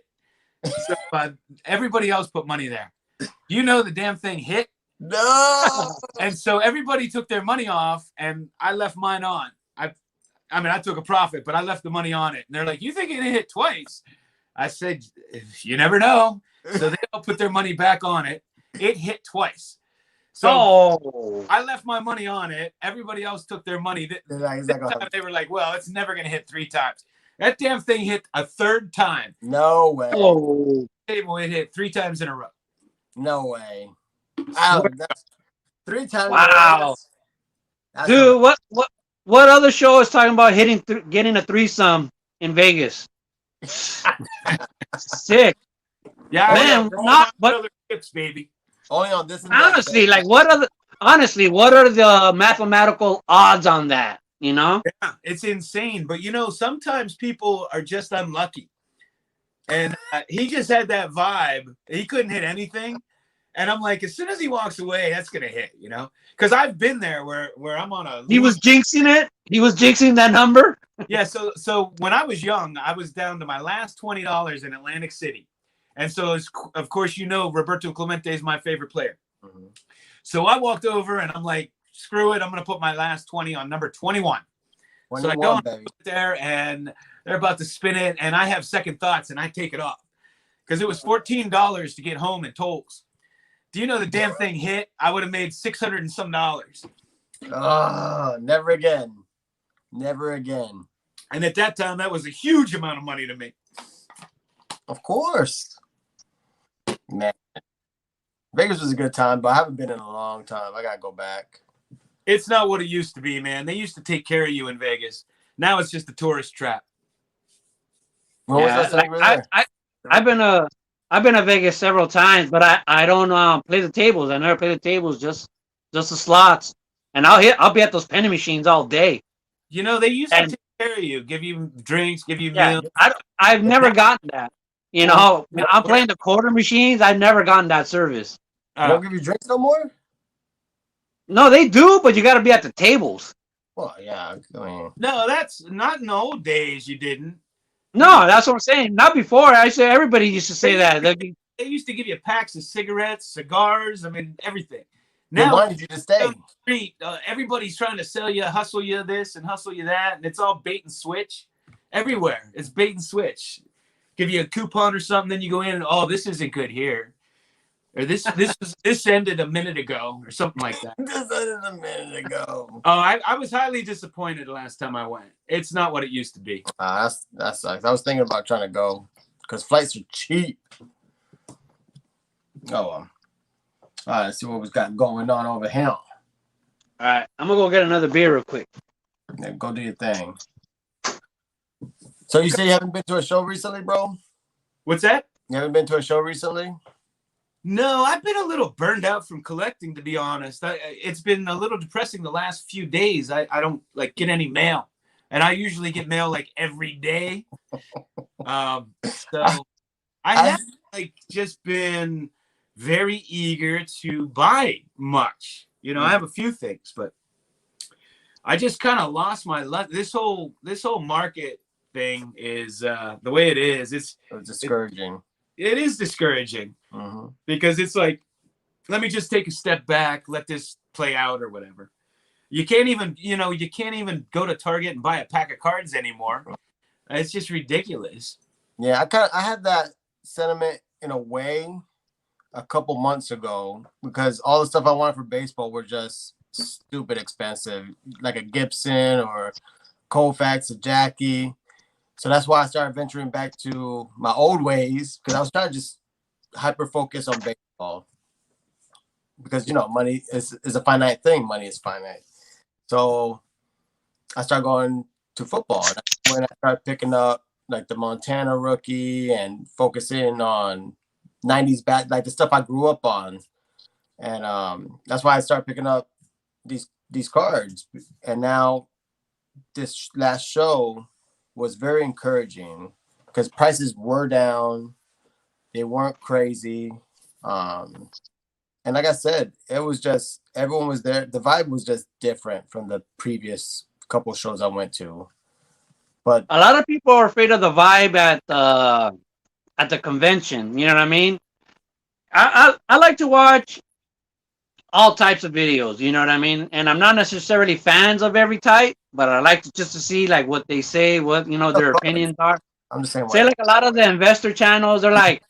it. So everybody else put money there. The damn thing hit. No. And so everybody took their money off, and I left mine on. I took a profit, but I left the money on it. And they're like, you think it hit twice? I said, you never know. So they all put their money back on it. It hit twice. So I left my money on it. Everybody else took their money. They were like, well, it's never going to hit 3 times. That damn thing hit a 3rd time. No way. Oh. It hit 3 times in a row. No way. Wow, that's 3 times. Wow. Dude, what other show is talking about getting a threesome in Vegas? Sick. Yeah, man. But tips, baby. Only on this. Honestly, like what are the mathematical odds on that? Yeah, it's insane. But sometimes people are just unlucky, and he just had that vibe. He couldn't hit anything, and I'm like, as soon as he walks away, that's gonna hit. Because I've been there where I'm on a. He was jinxing it. He was jinxing that number. Yeah, so when I was young, I was down to my last $20 in Atlantic City. And so, of course, Roberto Clemente is my favorite player. Mm-hmm. So I walked over and I'm like, screw it. I'm going to put my last 20 on number 21. So I go there and they're about to spin it. And I have second thoughts and I take it off. because it was $14 to get home in tolls. Do you know the damn thing hit? I would have made $600 and some dollars. Never again. Never again. And at that time, that was a huge amount of money to me. Of course. Man. Vegas was a good time, but I haven't been in a long time. I gotta go back. It's not what it used to be, man. They used to take care of you in Vegas. Now it's just a tourist trap. When was last time you were there? I've been to Vegas several times, but I don't play the tables. I never play the tables, just the slots. And I'll be at those penny machines all day. You know, they used to take care of you, give you drinks, give you meals. I've never gotten that. You know, I'm playing the quarter machines. I've never gotten that service. They don't give you drinks no more? No, they do, but you got to be at the tables. Well, yeah. I mean, No, that's not in the old days. You didn't. No, that's what I'm saying. Not before. I said everybody used to say that. They used to give you packs of cigarettes, cigars. I mean, everything. they Now, wanted you to stay. on the street, everybody's trying to sell you, hustle you this and hustle you that, and it's all bait and switch. Everywhere, it's bait and switch. Give you a coupon or something, then you go in and this isn't good here, or this ended a minute ago, or something like that. This ended a minute ago. Oh, I was highly disappointed last time I went. It's not what it used to be. That sucks. I was thinking about trying to go because flights are cheap. Oh, well. All right, let's see what we've got going on over here. All right, I'm gonna go get another beer real quick. Yeah, go do your thing. So you say you haven't been to a show recently, bro? What's that? You haven't been to a show recently? No, I've been a little burned out from collecting, to be honest. It's been a little depressing the last few days. I don't get any mail, and I usually get mail like every day. So I have just been very eager to buy much. You know, I have a few things, but I just kind of lost my luck. This whole market thing is the way it is. It's discouraging. It is discouraging because it's like, let me just take a step back, let this play out or whatever. You can't even go to Target and buy a pack of cards anymore. It's just ridiculous. Yeah, I had that sentiment in a way a couple months ago because all the stuff I wanted for baseball were just stupid expensive, like a Gibson or Koufax, a Jackie. So that's why I started venturing back to my old ways because I was trying to just hyper focus on baseball because, you know, money is a finite thing. Money is finite. So I started going to football. That's when I started picking up like the Montana rookie and focusing on 90s bat, like the stuff I grew up on. And that's why I started picking up these cards. And now this last show was very encouraging because prices were down. They weren't crazy. And like I said, it was just, everyone was there. The vibe was just different from the previous couple shows I went to. But a lot of people are afraid of the vibe at the convention. You know what I mean? I like to watch all types of videos, you know what I mean? And I'm not necessarily fans of every type, but I like to see like what they say, what, you know, their opinions are. I'm just saying. Say like a lot of the investor channels are like,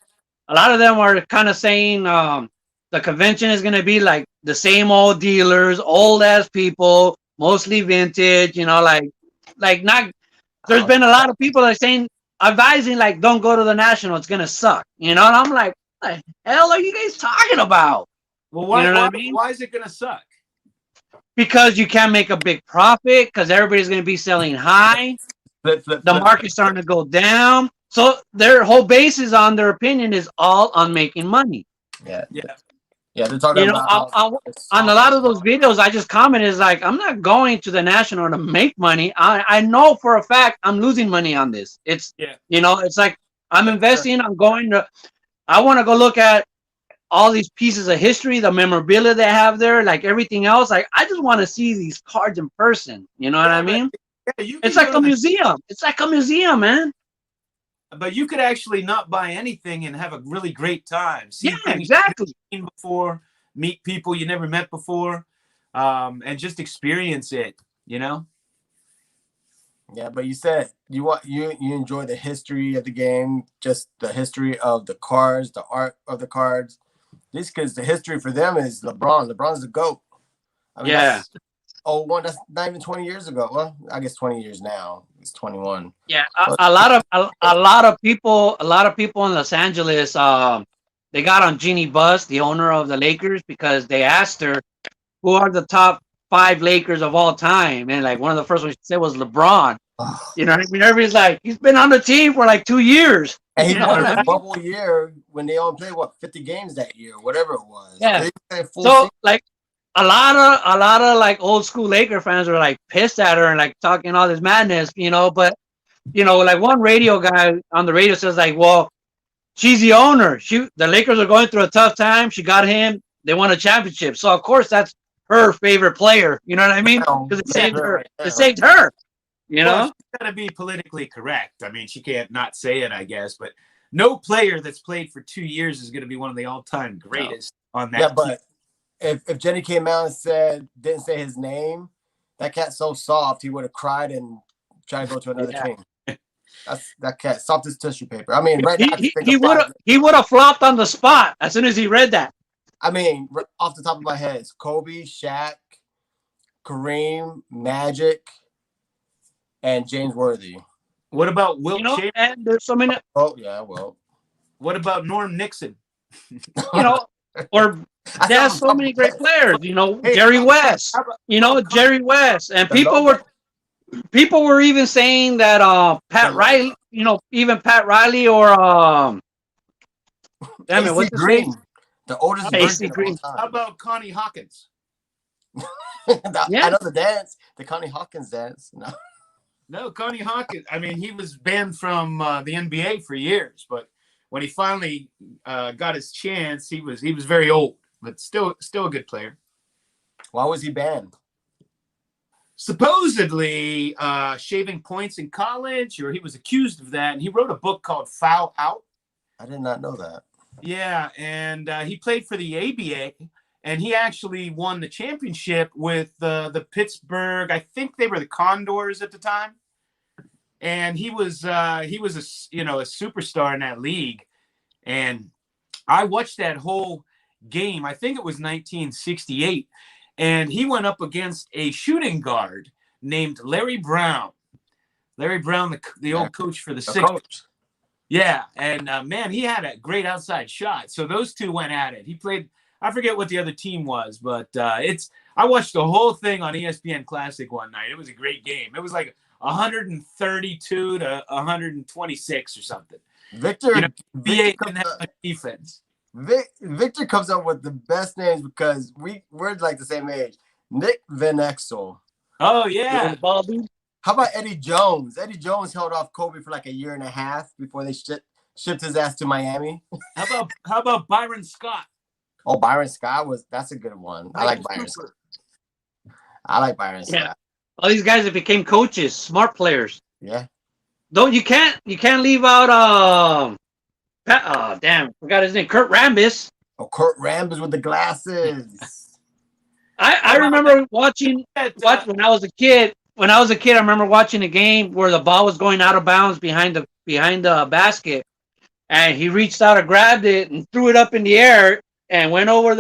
a lot of them are kind of saying the convention is going to be like the same old dealers, old ass people, mostly vintage, you know, like not, there's been a lot of people that are saying, advising like, don't go to the National, it's going to suck, you know? And I'm like, what the hell are you guys talking about? Well, why, you know what I mean? Why is it going to suck? Because you can't make a big profit, because everybody's going to be selling high. The market's starting to go down. So their whole basis on their opinion is all on making money. Yeah. They're talking about on a lot of those videos. I just commented is like, I'm not going to the National to make money. I know for a fact I'm losing money on this. It's you know, it's like I'm investing. I'm going to. I want to go look at all these pieces of history, the memorabilia they have there, like everything else. Like I just want to see these cards in person. You know what I mean? Yeah, it's like a museum. It's like a museum, man. But you could actually not buy anything and have a really great time. See exactly. You've seen before, meet people you never met before, and just experience it. You know. Yeah, but you said you enjoy the history of the game, just the history of the cards, the art of the cards. This because the history for them is LeBron. LeBron's the GOAT. I mean, Yeah. that's 01. That's not even 20 years ago. Well, I guess 20 years now. It's 21. Yeah, But a lot of people, in Los Angeles, they got on Jeannie Buss, the owner of the Lakers, because they asked her who are the top 5 Lakers of all time, and like one of the first ones she said was LeBron. You know what I mean? Everybody's like, he's been on the team for like 2 years. and he You know won what I a mean? bubble year when they only played 50 games that year, whatever it was. Yeah. They played full So season. like a lot of like old school Laker fans are like pissed at her and like talking all this madness, but like one radio guy on the radio says like, well, she's the owner. The Lakers are going through a tough time. She got him. They won a championship. So of course that's her favorite player. You know what I mean? Because it saved her. Right now. It saved her. Well, she's got to be politically correct. I mean, she can't not say it, I guess. But no player that's played for 2 years is going to be one of the all-time greatest on that. Yeah, team. but if Jenny came out and didn't say his name, that cat's so soft he would have cried and tried to go to another team. That cat soft as tissue paper. I mean, right now he would have flopped on the spot as soon as he read that. I mean, off the top of my head, it's Kobe, Shaq, Kareem, Magic, and James Worthy. What about Wilt Chamberlain? And there's so many. Oh yeah, well. What about Norm Nixon? Or there's so many great players. Jerry West. Jerry West, and people were even saying that Pat Riley. Even Pat Riley or damn it, what's his Green, name? the oldest AC version Green. of all How time. about Connie Hawkins? I know the dance, the Connie Hawkins dance. No, Connie Hawkins. I mean, he was banned from the NBA for years, but when he finally got his chance, he was very old, but still a good player. Why was he banned? Supposedly shaving points in college, or he was accused of that, and he wrote a book called Foul Out. I did not know that. Yeah, and he played for the ABA, and he actually won the championship with the Pittsburgh. I think they were the Condors at the time, and he was a superstar in that league. And I watched that whole game. I think it was 1968, and he went up against a shooting guard named Larry Brown. Larry Brown, the old coach for the Sixers. Yeah, and man, he had a great outside shot. So those two went at it. He played. I forget what the other team was, but I watched the whole thing on ESPN Classic one night. It was a great game. It was like 132 to 126 or something. Victor didn't have much defense. Victor comes up with the best names because we're like the same age. Nick Van Exel. Oh yeah. How about Eddie Jones? Eddie Jones held off Kobe for like a year and a half before they shipped his ass to Miami. How about Byron Scott? Oh, Byron Scott that's a good one. I like Byron Scott. I like Byron Scott. All these guys that became coaches, smart players. Yeah. You can't leave out forgot his name, Kurt Rambis. Oh, Kurt Rambis with the glasses. I remember watching when I was a kid. When I was a kid, I remember watching a game where the ball was going out of bounds behind the basket, and he reached out and grabbed it and threw it up in the air and went over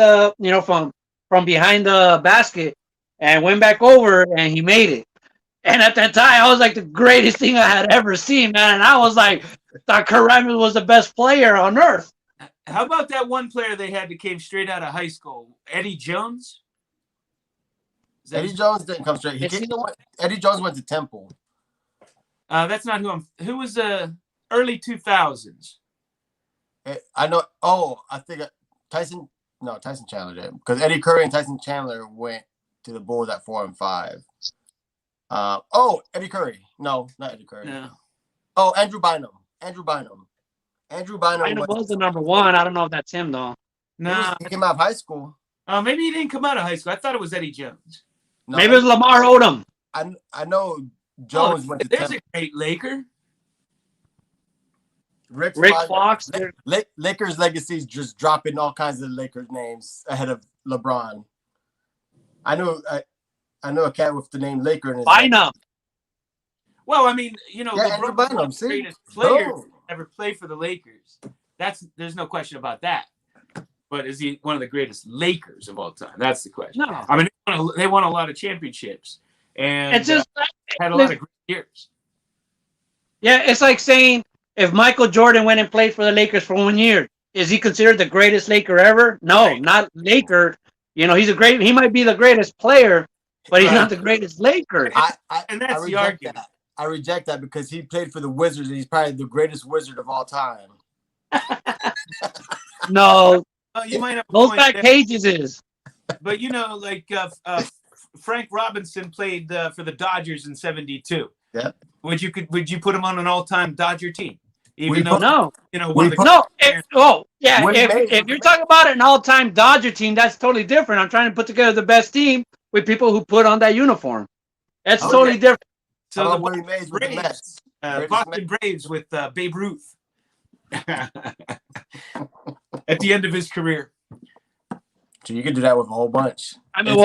from behind the basket and went back over, and he made it. And at that time, I was like the greatest thing I had ever seen, man. And I was like, thought Kurt Rambis was the best player on earth. How about that one player they had that came straight out of high school, Eddie Jones? Eddie Jones didn't come straight. Eddie Jones went to Temple. That's not who was early 2000s. I know. Oh, I think Tyson Chandler did, because Eddie Curry and Tyson Chandler went to the Bulls at 4 and 5. Eddie Curry. No, not Eddie Curry. No. Oh, Andrew Bynum. Bynum was the number one. I don't know if that's him though. No, he came out of high school. Maybe he didn't come out of high school. I thought it was Eddie Jones. No, maybe it was Lamar Odom. I know Jones went to There's Temple. a great Laker. Rick Fox. Lakers legacy's just dropping all kinds of Lakers names ahead of LeBron. I know a cat with the name Laker in his name. Bynum. Well, I mean, you know, Yeah, Andrew LeBron's one Bynum, of the see? greatest players Boom. ever play for the Lakers. There's no question about that. But is he one of the greatest Lakers of all time? That's the question. No. I mean, they won a lot of championships and It's just had a lot of great years. yeah, it's like saying if Michael Jordan went and played for the Lakers for 1 year, is he considered the greatest Laker ever? No, Right. not Laker. You know, he might be the greatest player, but he's Right. not the greatest Laker. And that's the reject argument. that. I reject that because he played for the Wizards and he's probably the greatest wizard of all time. No, You might have a those point back there. pages is. But you know, like Frank Robinson played for the Dodgers in '72. Yeah. Would you put him on an all-time Dodger team? We Even though No, you know we one of the no. players- Yeah. When If you're talking about an all-time Dodger team, that's totally different. I'm trying to put together the best team with people who put on that uniform. That's Oh, totally yeah. different. so How the about Willie Mays with the Braves, Mets? Greatest Boston Braves with Babe Ruth at the end of his career. So you can do that with a whole bunch. I mean,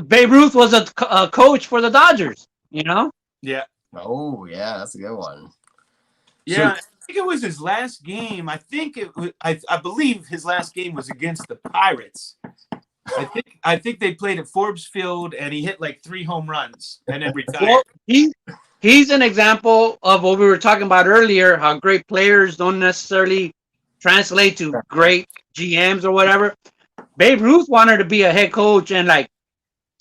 Babe Ruth was a coach for the Dodgers. You know. Yeah. Oh, yeah, that's a good one. Yeah, I think it was his last game. I think it was, I believe his last game was against the Pirates. I think they played at Forbes Field and he hit like 3 home runs and then retired. Well, he's an example of what we were talking about earlier, how great players don't necessarily translate to great GMs or whatever. Babe Ruth wanted to be a head coach and like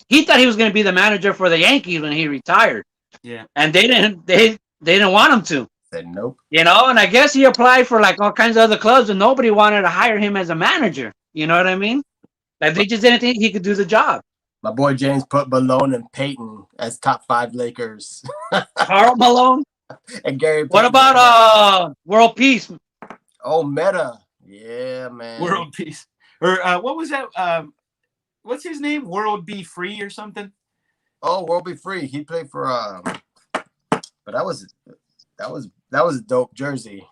he thought he was going to be the manager for the Yankees when he retired. Yeah. And they didn't want him to. Said nope. You know, and I guess he applied for like all kinds of other clubs and nobody wanted to hire him as a manager. You know what I mean? Like they just didn't think he could do the job. My boy James put Malone and Peyton as top 5 Lakers. Karl Malone. And Gary What Payton. about World Peace? Oh, Meta. Yeah, man. World Peace. Or what was that? What's his name? World Be Free or something? Oh, World Be Free. He played for but that was a dope jersey.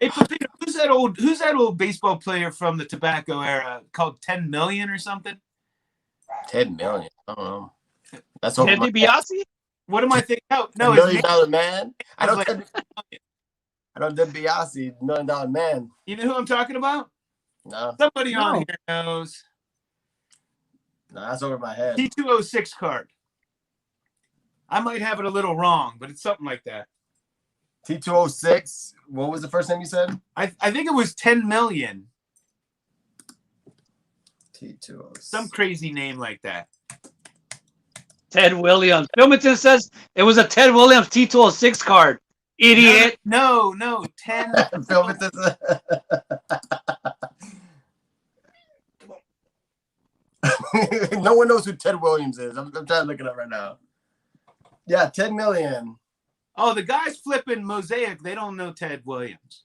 Hey, Pepito, who's that old baseball player from the tobacco era called 10 Million or something? 10 million. I don't know. That's over Ted my DiBiase? What am I thinking? No, $1 his million name, man. I was don't DiBiase, $1 million man. you know who I'm talking about? No, Somebody on No. here knows. that's over my head. T206 card. I might have it a little wrong, but it's something like that. T206. What was the first name you said? I think it was 10 million. T206. Some crazy name like that. Ted Williams. Filmington says it was a Ted Williams T206 card. Idiot. No, 10. Film it this. No one knows who Ted Williams is. I'm trying to look it up right now. Yeah, 10 million. Oh, the guys flipping Mosaic, they don't know Ted Williams.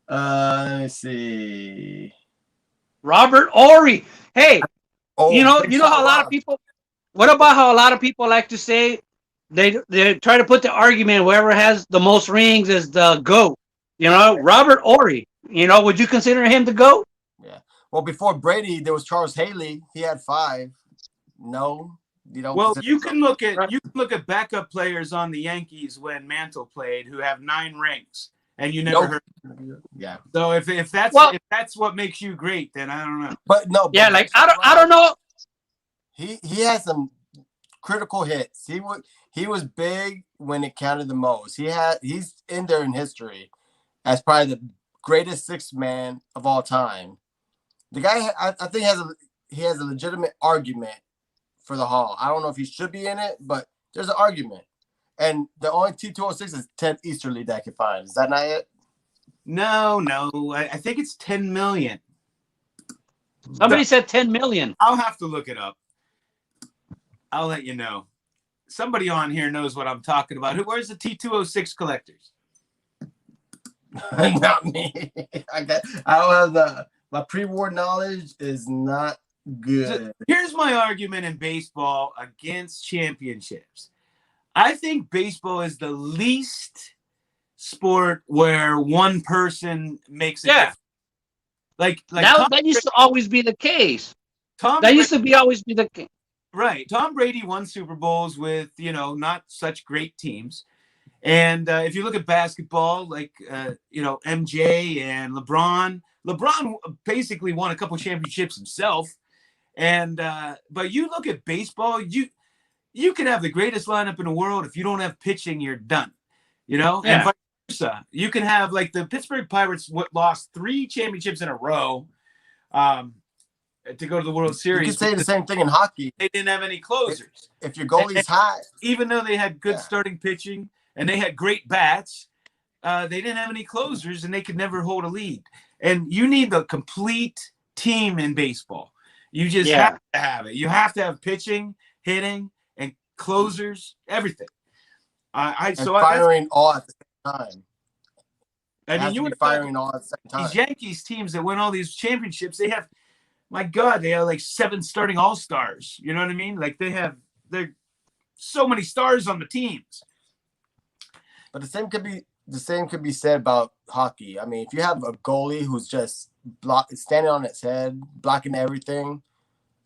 Let me see. Robert Ory. Hey, Oh, you know Big how a Shot lot of Rob. people. What about how a lot of people like to say they try to put the argument whoever has the most rings is the GOAT. You know, Robert Ory. You know, would you consider him the GOAT? Well, before Brady, there was Charles Haley. He had 5. No, you don't. Well, consider- you can look at backup players on the Yankees when Mantle played who have 9 rings, and you never Nope. heard. Yeah, So if that's Well- if that's what makes you great, then I don't know. but no. Yeah, but like Big Shot I don't know. He had some critical hits. He was big when it counted the most. He's in there in history as probably the greatest 6th man of all time. The guy I think he has a legitimate argument for the Hall. I don't know if he should be in it, but there's an argument. And the only T206 is Ted Easterly that I can find. Is that not it? No, I think it's 10 million. Somebody said 10 million. I'll have to look it up. I'll let you know. Somebody on here knows what I'm talking about. Where's the T206 collectors? Not me. I don't have my pre-war knowledge is not good. Here's my argument in baseball against championships. I think baseball is the least sport where one person makes a Yeah. difference. Like That used to always be the case. Tom That used to be always be the case. Right. Tom Brady won Super Bowls with, not such great teams. And if you look at basketball, like, MJ and LeBron basically won a couple championships himself. And but you look at baseball, you can have the greatest lineup in the world. If you don't have pitching, you're done, Yeah. and vice versa. You can have, like, the Pittsburgh Pirates lost 3 championships in a row. To go to the World Series. You can say the same thing in hockey. They didn't have any closers. If your goalie's hot, Even though they had good Yeah. starting pitching and they had great bats, they didn't have any closers and they could never hold a lead. And you need the complete team in baseball. You just Yeah. have to have it. You have to have pitching, hitting, and closers, everything. and So firing all at the same time. I It has mean, you to would be firing all at the same time. these Yankees teams that win all these championships, they have, my God, they have like 7 starting all-stars. You know what I mean? Like, they're so many stars on the teams. But the same could be said about hockey. I mean, if you have a goalie who's just standing on its head, blocking everything,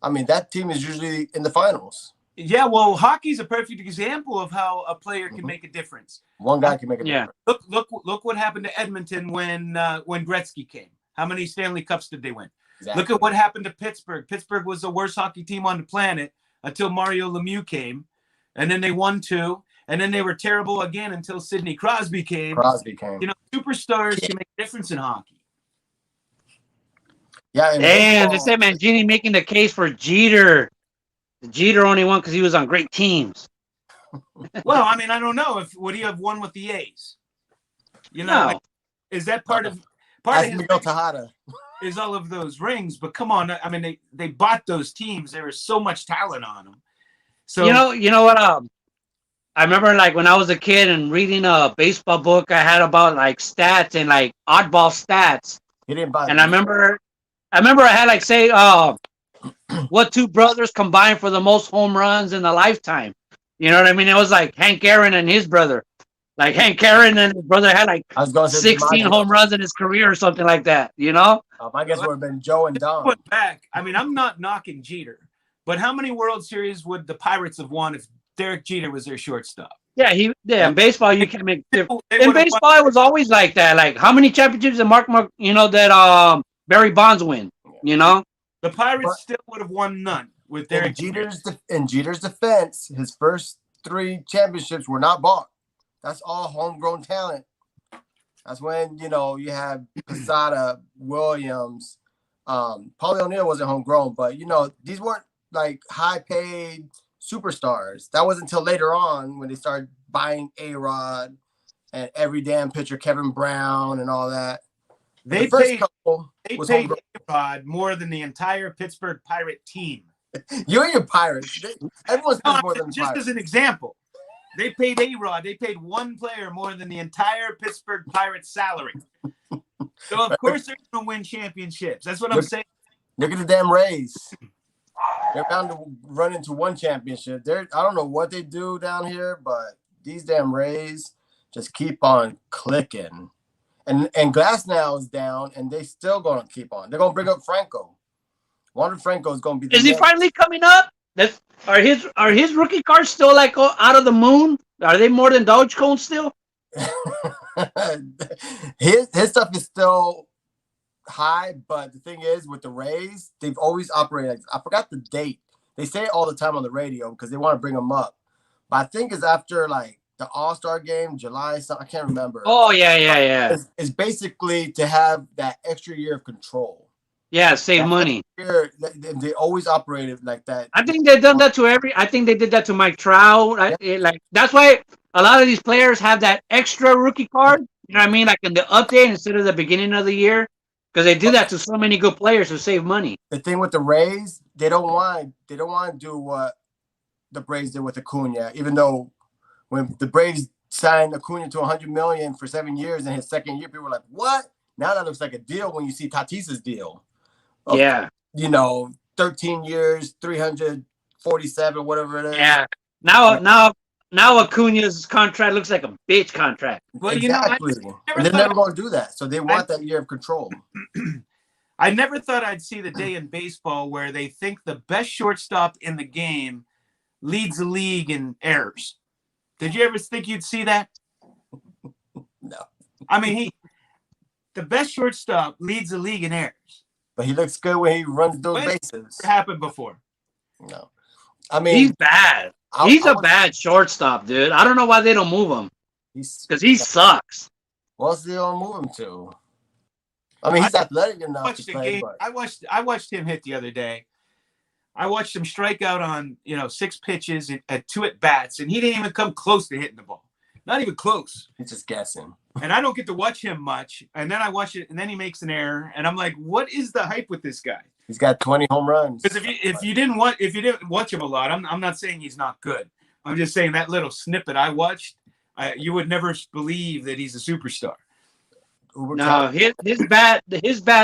I mean, that team is usually in the finals. Yeah, well, hockey's a perfect example of how a player can make a difference. One guy can make a Yeah. difference. Look what happened to Edmonton when Gretzky came. How many Stanley Cups did they win? Exactly. Look at what happened to Pittsburgh. Pittsburgh was the worst hockey team on the planet until Mario Lemieux came, and then they won 2, and then they were terrible again until Sidney Crosby came. Superstars can make a difference in hockey. Yeah. Damn, they said Mangini making the case for Jeter. Jeter only won because he was on great teams. Well, I mean, I don't know. Would he have won with the A's? No. Like, is that part of Ask his Miguel Tejada. is all of those rings? But come on, I mean, they bought those teams. There was so much talent on them. So You know what? I remember, like, when I was a kid and reading a baseball book I had about, like, stats and, like, oddball stats. He didn't buy. And I remember I had, like, say, what 2 brothers combined for the most home runs in a lifetime. You know what I mean? It was like Hank Aaron and his brother. Like, Hank Aaron and his brother had, like, I was going to say 16 home runs in his career or something like that, you know? My guess would have been Joe and Don. put back. I mean, I'm not knocking Jeter, but how many World Series would the Pirates have won if Derek Jeter was their shortstop? Yeah, in baseball you can make different. They In would've won- baseball, it was always like that. Like, how many championships did that Barry Bonds win? You know? the Pirates still would have won none with Derek Jeter. In Jeter's defense, his first 3 championships were not bought. That's all homegrown talent. That's when, you have Posada, Williams, Paulie O'Neill wasn't homegrown, but, these weren't like high-paid superstars. That wasn't until later on when they started buying A-Rod and every damn pitcher, Kevin Brown and all that. They The first paid couple was paid homegrown. A-Rod more than the entire Pittsburgh Pirate team. You and your Pirates. Everyone No, spends more than the just Pirates. as an example, they paid A-Rod. They paid one player more than the entire Pittsburgh Pirates salary. So of course they're going to win championships. That's what I'm saying. Look at the damn Rays. They're bound to run into one championship. I don't know what they do down here, but these damn Rays just keep on clicking. And Glasnow is down, and they still going to keep on. They're going to bring up Franco. Wander Franco is going to be. Is he finally coming up? Are his rookie cards still, like, out of the moon? Are they more than Dogecoin still? his stuff is still high, but the thing is, with the Rays, they've always operated. I forgot the date. They say it all the time on the radio because they want to bring them up. But I think it's after, like, the All-Star game, July, I can't remember. Oh, yeah. It's basically to have that extra year of control. Yeah, save money. They always operated like that. I think they've done that to I think they did that to Mike Trout. That's why a lot of these players have that extra rookie card. You know what I mean? Like in the update instead of the beginning of the year. Because they do that to so many good players who save money. The thing with the Rays, they don't want to do what the Braves did with Acuna, even though when the Braves signed Acuna to $100 million for 7 years in his second year, people were like, "What?" Now that looks like a deal when you see Tatis's deal. Yeah. 13 years, 347, whatever it is. Yeah. Now Acuna's contract looks like a bitch contract. Well, exactly. And they're never going to do that. So they want that year of control. I never thought I'd see the day in baseball where they think the best shortstop in the game leads the league in errors. Did you ever think you'd see that? No. I mean, the best shortstop leads the league in errors. But he looks good when he runs those When bases. it happened before. No. I mean, He's bad. He's a bad shortstop, dude. I don't know why they don't move him. Because he sucks. What else do they don't move him to? I mean, he's athletic enough to play. But... I watched him hit the other day. I watched him strike out on 6 pitches at 2 at bats, and he didn't even come close to hitting the ball. Not even close. He's just guessing. And I don't get to watch him much. And then I watch it, and then he makes an error, and I'm like, what is the hype with this guy? He's got 20 home runs. Because if you didn't watch him a lot, I'm not saying he's not good. I'm just saying that little snippet I watched, you would never believe that he's a superstar. No, his bat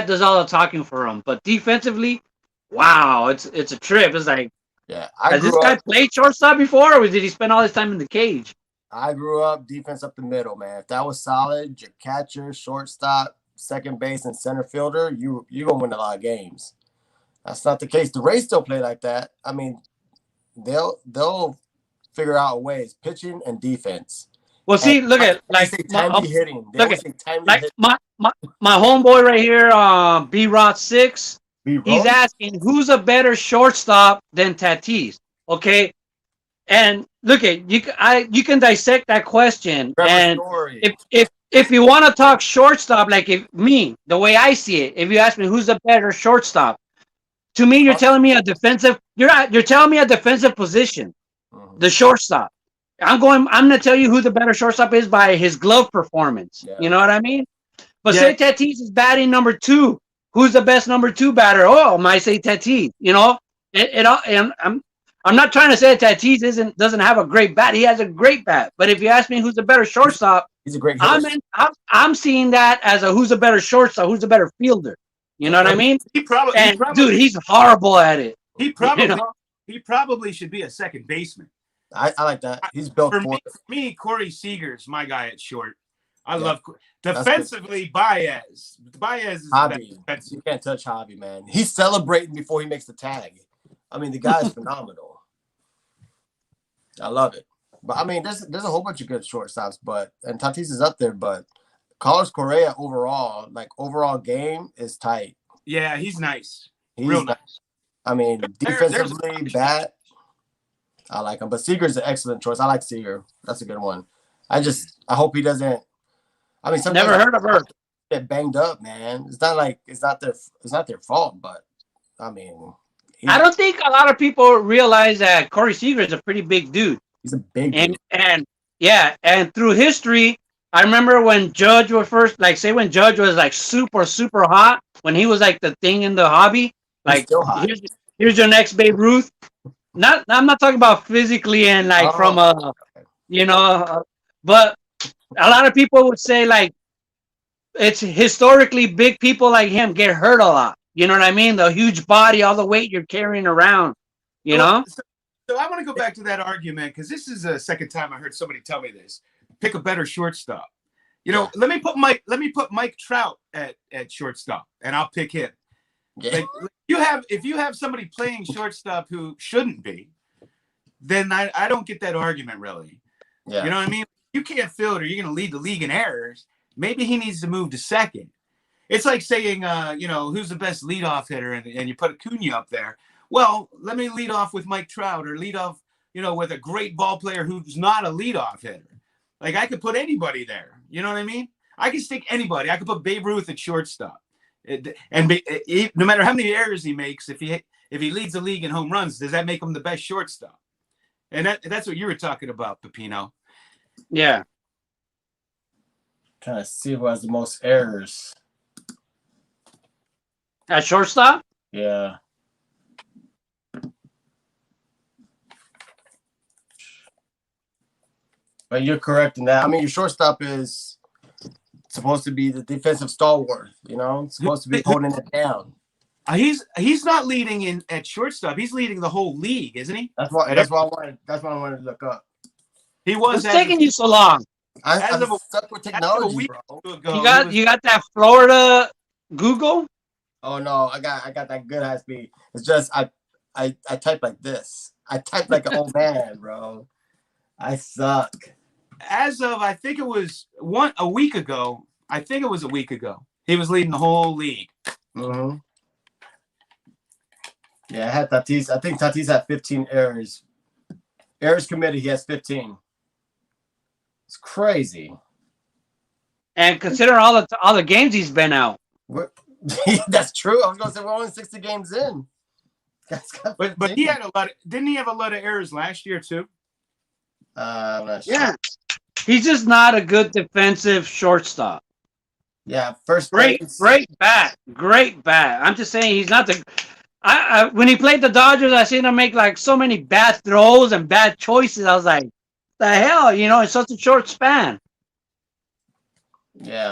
does all the talking for him. But defensively, wow, it's a trip. It's like, has this guy played shortstop before, or did he spend all his time in the cage? I grew up defense up the middle, man. If that was solid, your catcher, shortstop, second base, and center fielder, you're gonna win a lot of games. That's not the case. The Rays still play like that. I mean, they'll figure out ways, pitching and defense. Well, see, look at like timely hitting. Look at like my homeboy right here, B-Rod 6. He's asking who's a better shortstop than Tatis. Okay, and look at you can dissect that question. And if you want to talk shortstop, like the way I see it, if you ask me who's a better shortstop, to me you're telling me a defensive. You're telling me a defensive position, the shortstop. I'm gonna tell you who the better shortstop is by his glove performance. Yeah. You know what I mean? But say Tatis is batting number 2. Who's the best number 2 batter? Oh, I might say Tatis. You know, and I'm not trying to say Tatis doesn't have a great bat. He has a great bat. But if you ask me who's the better shortstop, he's a great. I'm seeing that as a who's a better shortstop, who's a better fielder. You know what I mean? Dude, he's horrible at it. He probably should be a second baseman. I like that. He's built for me. Corey Seager's my guy at short. I love defensively Baez. Baez is Javi. You can't touch Javi, man. He's celebrating before he makes the tag. I mean, the guy's phenomenal. I love it. But I mean, there's a whole bunch of good shortstops, and Tatis is up there, but Carlos Correa overall game is tight. Yeah, he's nice. He's real nice. I mean, defensively, bat. I like him, but Seager's an excellent choice. I like Seager. That's a good one. I hope he doesn't. I mean, never heard of her. Get banged up, man. It's not their fault, but I mean, I don't think a lot of people realize that Corey Seager is a pretty big dude. He's a big dude. And through history, I remember when Judge was first, when Judge was like super, super hot, when he was like the thing in the hobby, like here's your next Babe Ruth. I'm not talking about physically and but a lot of people would say like it's historically big people like him get hurt a lot. You know what I mean? The huge body, all the weight you're carrying around, you know? So I want to go back to that argument because this is the second time I heard somebody tell me this. Pick a better shortstop. Let me put Mike Trout at shortstop and I'll pick him. Yeah. Like if you have somebody playing shortstop who shouldn't be, then I don't get that argument really. Yeah. You know what I mean? You can't field or you're going to lead the league in errors. Maybe he needs to move to second. It's like saying, who's the best leadoff hitter, and you put Acuna up there. Well, let me lead off with Mike Trout or lead off, with a great ball player who's not a leadoff hitter. Like I could put anybody there. You know what I mean? I can stick anybody. I could put Babe Ruth at shortstop. No matter how many errors he makes, if he leads the league in home runs, does that make him the best shortstop? And that's what you were talking about, Pepino. Yeah. Trying to see who has the most errors. At shortstop? Yeah. But you're correct in that. I mean, your shortstop is supposed to be the defensive stalwart, It's supposed to be holding it down. He's not leading at shortstop. He's leading the whole league, isn't he? That's what I wanted to look up. He was. What's taking you so long? I'm stuck with technology, bro. You got that Florida Google? Oh no, I got that good high speed. It's just I type like this. I type like an old man, bro. I suck. As of I think it was a week ago. I think it was a week ago. He was leading the whole league. Mm-hmm. Yeah, I had Tatis. I think Tatis had 15 errors. Errors committed, he has 15. It's crazy. And consider all the games he's been out. That's true. I was gonna say we're only 60 games in. But he had a lot. Didn't he have a lot of errors last year too? I'm not sure. Yeah, he's just not a good defensive shortstop. Yeah, first Great bat. I'm just saying he's not the. When he played the Dodgers, I seen him make like so many bad throws and bad choices. I was like, the hell, in such a short span. Yeah,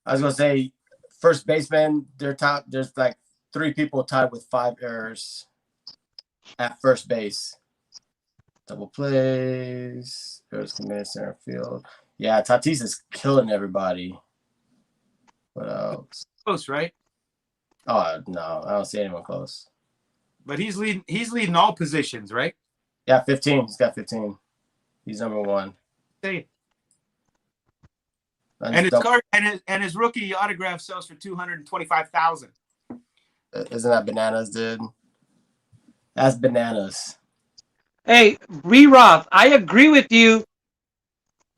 I was gonna say first baseman. There's like 3 people tied with 5 errors at first base. Double plays, errors committed center field. Yeah, Tatis is killing everybody. What else? Close, right? Oh no, I don't see anyone close. But he's leading all positions, right? Yeah, 15. He's got 15. He's number 1. Say. And his card and his rookie autograph sells for $225,000. Isn't that bananas, dude? That's bananas. Hey, Roth, I agree with you.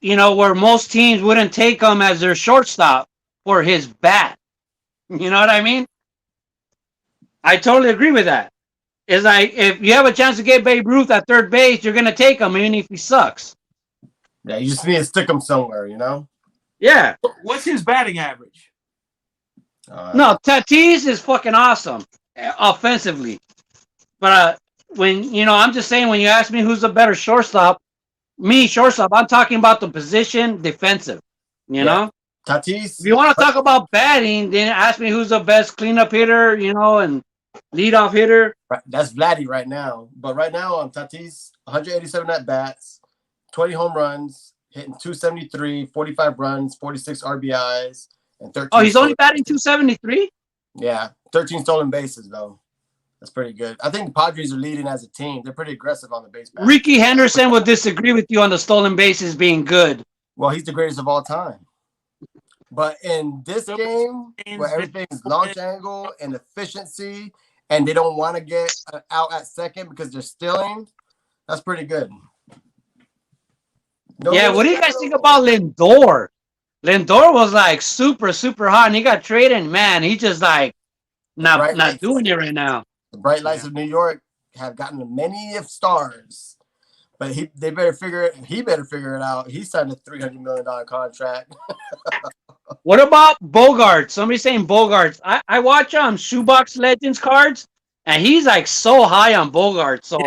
Where most teams wouldn't take him as their shortstop for his bat. You know what I mean? I totally agree with that. It's like if you have a chance to get Babe Ruth at third base, you're gonna take him even if he sucks. Yeah, you just need to stick him somewhere, Yeah. What's his batting average? No, Tatis is fucking awesome offensively. But I'm just saying, when you ask me who's the better shortstop, I'm talking about the position defensive. You know? Tatis. If you want to talk about batting, then ask me who's the best cleanup hitter, and leadoff hitter. Right, that's Vladdy right now. But right now, Tatis, 187 at bats, 20 home runs, hitting 273, 45 runs, 46 RBIs, and 13. Oh, he's only batting 273? Yeah, 13 stolen bases, though. That's pretty good. I think the Padres are leading as a team. They're pretty aggressive on the base pass. Ricky Henderson would disagree with you on the stolen bases being good. Well, he's the greatest of all time. But in this game, where everything's launch angle and efficiency, and they don't want to get out at second because they're stealing, that's pretty good. Yeah, what do you guys think about Lindor? Lindor was like super, super hot, and he got traded. And man, he just like not doing it right now. The bright lights of New York have gotten many of stars, but he better figure it out. He signed a $300 million contract. What about Bogarts? Somebody's saying Bogarts. I watch Shoebox Legends cards, and he's like so high on Bogarts. So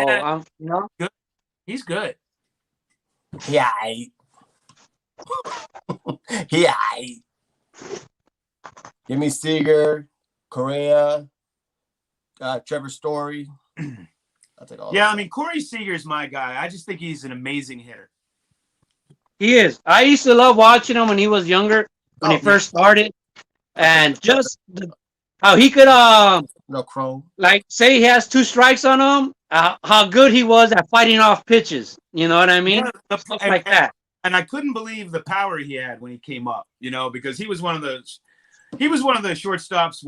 good. He's good. Yeah. Yeah. Give me Seager, Correa, Trevor Story. I'll take all. Yeah, I mean Corey Seager's my guy. I just think he's an amazing hitter. He is. I used to love watching him when he was younger, when he first started, and just how he could no crow. Like say he has 2 strikes on him. How good he was at fighting off pitches. You know what I mean? Yeah, stuff like that. And I couldn't believe the power he had when he came up. Because he was one of the shortstops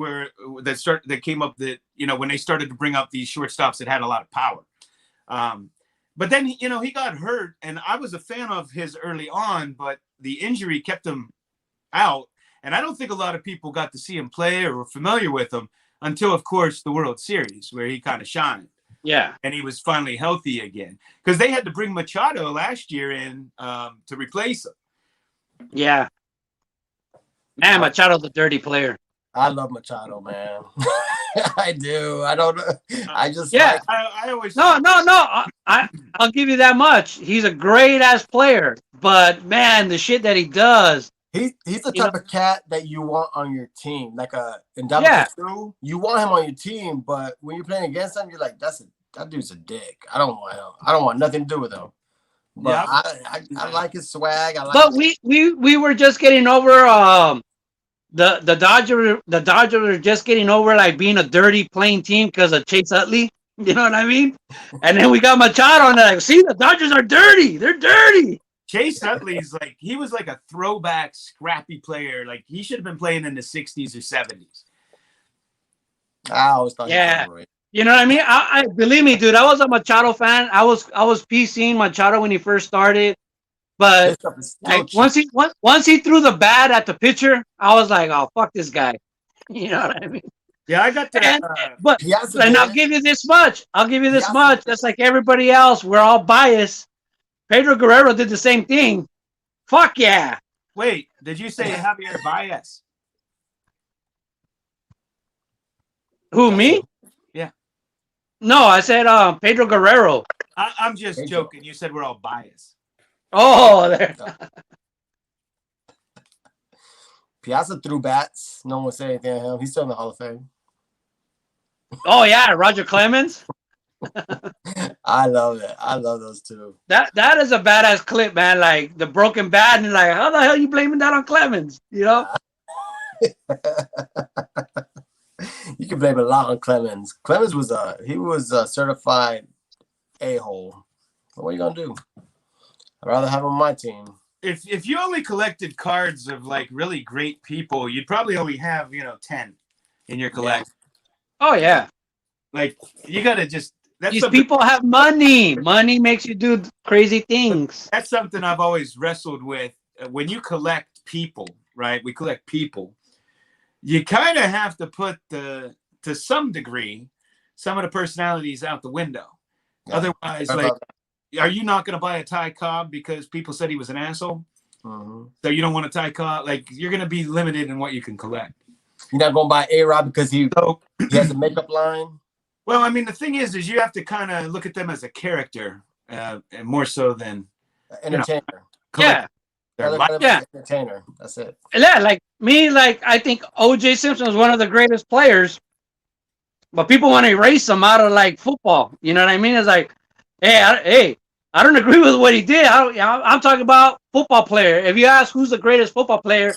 that came up that when they started to bring up these shortstops that had a lot of power. But then he got hurt, and I was a fan of his early on, but the injury kept him out, and I don't think a lot of people got to see him play or were familiar with him until, of course, the World Series, where he kind of shined. Yeah, and he was finally healthy again, because they had to bring Machado last year in to replace him. Yeah, man, Machado's a dirty player. I love Machado, man. I do. I don't know. I just I always no. I'll give you that much. He's a great ass player, but man, the shit that he does. He's the type of cat that you want on your team, like Indomitable. You want him on your team, but when you're playing against him, you're like, that dude's a dick. I don't want him. I don't want nothing to do with him. But I like his swag. We were just getting over the Dodgers are just getting over like being a dirty playing team because of Chase Utley. You know what I mean? And then we got Machado, and they're like, see, the Dodgers are dirty. They're dirty. Chase Utley's like he was like a throwback, scrappy player. Like he should have been playing in the '60s or '70s. I always thought. Yeah. You know what I mean? I believe me, dude. I was a Machado fan. I was PCing Machado when he first started, but like once he threw the bat at the pitcher, I was like, oh fuck this guy. You know what I mean? Yeah, I got that. But and I'll give you this much. That's like everybody else. We're all biased. Pedro Guerrero did the same thing. Fuck yeah. Wait, did you say Javier Baez? Who, me? Yeah. No, I said Pedro Guerrero. I'm just joking. You said we're all biased. Oh, there. Piazza threw bats. No one would say anything to him. He's still in the Hall of Fame. Oh yeah, Roger Clemens. I love it. I love those two. That is a badass clip, man. Like the broken bat, and like, how the hell are you blaming that on Clemens? You know? You can blame a lot on Clemens. Clemens was a certified a-hole. What are you gonna do? I'd rather have him on my team. If you only collected cards of like really great people, you'd probably only have 10 in your collection. Oh yeah. Like you gotta just. These people have money. Money makes you do crazy things. That's something I've always wrestled with. When you collect people, right? We collect people. You kind of have to put to some degree, some of the personalities out the window. Yeah. Otherwise, like, are you not going to buy a Ty Cobb because people said he was an asshole? Mm-hmm. So you don't want a Ty Cobb? Like, you're going to be limited in what you can collect. You're not going to buy A-Rod because he has a makeup line? Well, I mean, the thing is you have to kind of look at them as a character, and more so than entertainer. Yeah. Entertainer. That's it. Yeah, like me, like I think O.J. Simpson was one of the greatest players, but people want to erase him out of like football. You know what I mean? It's like, hey, I don't agree with what he did. I'm talking about football player. If you ask who's the greatest football player,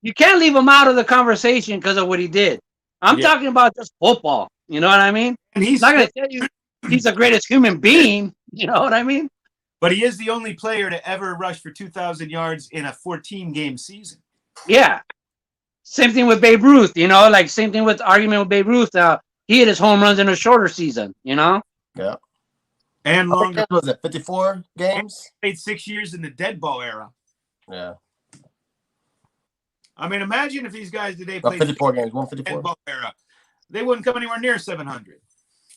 you can't leave him out of the conversation because of what he did. I'm talking about just football. You know what I mean? And he's not going to tell you he's the greatest human being. You know what I mean? But he is the only player to ever rush for 2,000 yards in a 14-game season. Yeah. Same thing with Babe Ruth, like same thing with argument with Babe Ruth. He hit his home runs in a shorter season, Yeah. And longer. Was it 54 games? Played 6 years in the dead ball era. Yeah. I mean, imagine if these guys today played 54 games, 154. Dead ball era. They wouldn't come anywhere near 700.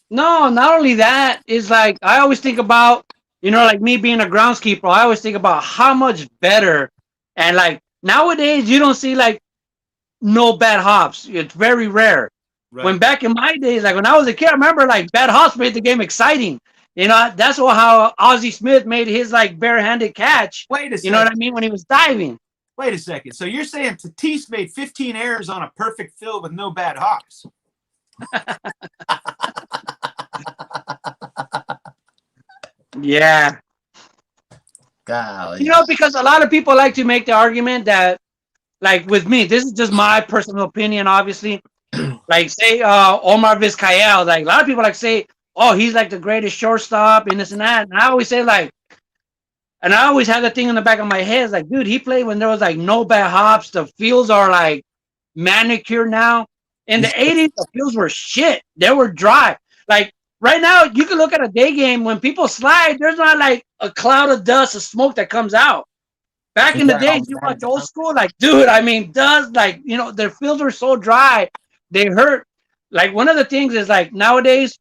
No, not only that, is like I always think about, like me being a groundskeeper, I always think about how much better. And like nowadays, you don't see like no bad hops. It's very rare. Right. When back in my days, like when I was a kid, I remember like bad hops made the game exciting. That's how Ozzie Smith made his like barehanded catch. Wait a second. You know what I mean? When he was diving. Wait a second. So you're saying Tatis made 15 errors on a perfect field with no bad hops? Yeah. Golly. Because a lot of people like to make the argument that, like with me, this is just my personal opinion, obviously. Like say Omar Vizquel, like a lot of people like say, oh, he's like the greatest shortstop and this and that. And I always say like, and I always have that thing in the back of my head, like, dude, he played when there was like no bad hops. The fields are like manicured now. In the 80s, the fields were shit. They were dry. Like right now, you can look at a day game when people slide. There's not like a cloud of dust or smoke that comes out. Back in the day, you watch old school, like, dude, I mean, their fields were so dry, they hurt. Like one of the things is like nowadays,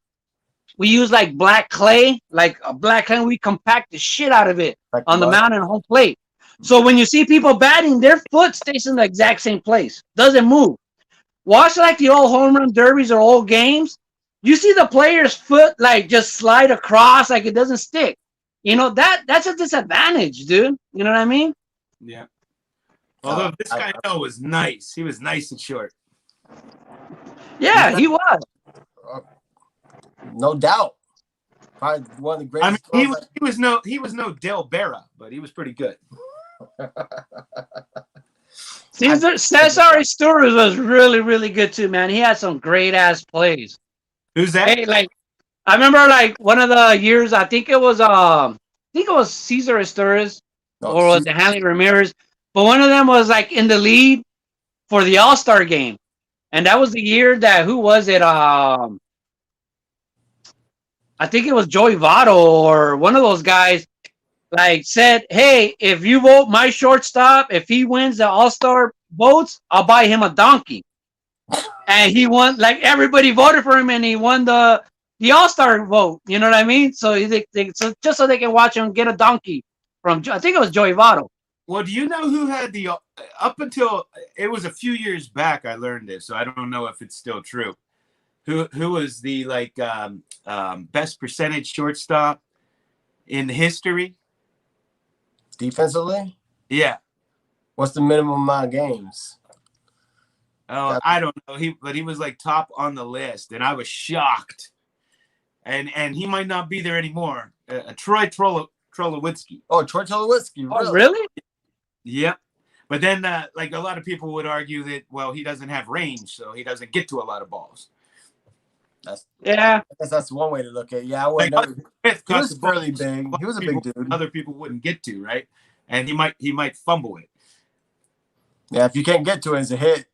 we use like black clay, we compact the shit out of it like on the mound and home plate. So when you see people batting, their foot stays in the exact same place, doesn't move. Watch like the old home run derbies or old games. You see the player's foot like just slide across, like it doesn't stick. That's a disadvantage, dude. You know what I mean? Yeah. Although this guy was nice. He was nice and short. Yeah, he was. No doubt. Probably one of the greatest. I mean, he was no Del Berra, but he was pretty good. Cesar Stewart was really, really good too, man. He had some great ass plays. Who's that? Hey, like I remember, like one of the years, I think it was Cesar Estures No, or was it Hanley Ramirez, but one of them was like in the lead for the All-Star game, and that was the year that who was it? I think it was Joey Votto or one of those guys. Like said, hey, if you vote my shortstop, if he wins the All-Star votes, I'll buy him a donkey. And he won, like everybody voted for him, and he won the All-Star vote. You know what I mean? So so just so they can watch him get a donkey from, I think it was Joey Votto. Well, do you know who had the up until it was a few years back? I learned this, so I don't know if it's still true. Who was the best percentage shortstop in history? defensively. Yeah. What's the minimum amount of games? Oh, I don't know. He was like top on the list, and I was shocked. And he might not be there anymore. Troy Tulowitzki. Oh, Troy Tulowitzki. Oh, really? Yep. But then, like a lot of people would argue that, well, he doesn't have range, so he doesn't get to a lot of balls. Yeah. I guess that's one way to look at it. Yeah, I wouldn't know. He was fairly big. He was a big dude. Other people wouldn't get to, right? And he might fumble it. Yeah, if you can't get to it, it's a hit.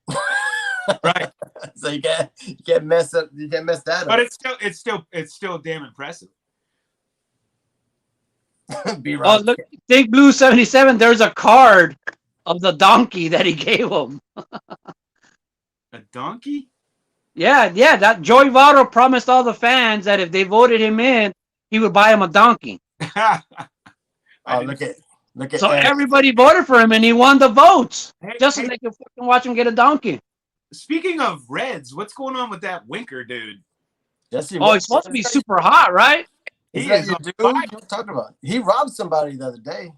Right. So you can't mess up. You can't mess that But up. it's still damn impressive. Be right. Oh, look, Think Blue 77. There's a card of the donkey that he gave him. A donkey? Yeah. That Joey Votto promised all the fans that if they voted him in, he would buy him a donkey. Oh, look at. So everybody voted for him, and he won the votes just so Hey, they could fucking watch him get a donkey. speaking of Reds, what's going on with that Winker dude? Jesse, Oh, he's supposed to be super hot, right? Is He that is your on dude? fire. What are you talking about? He robbed somebody the other day.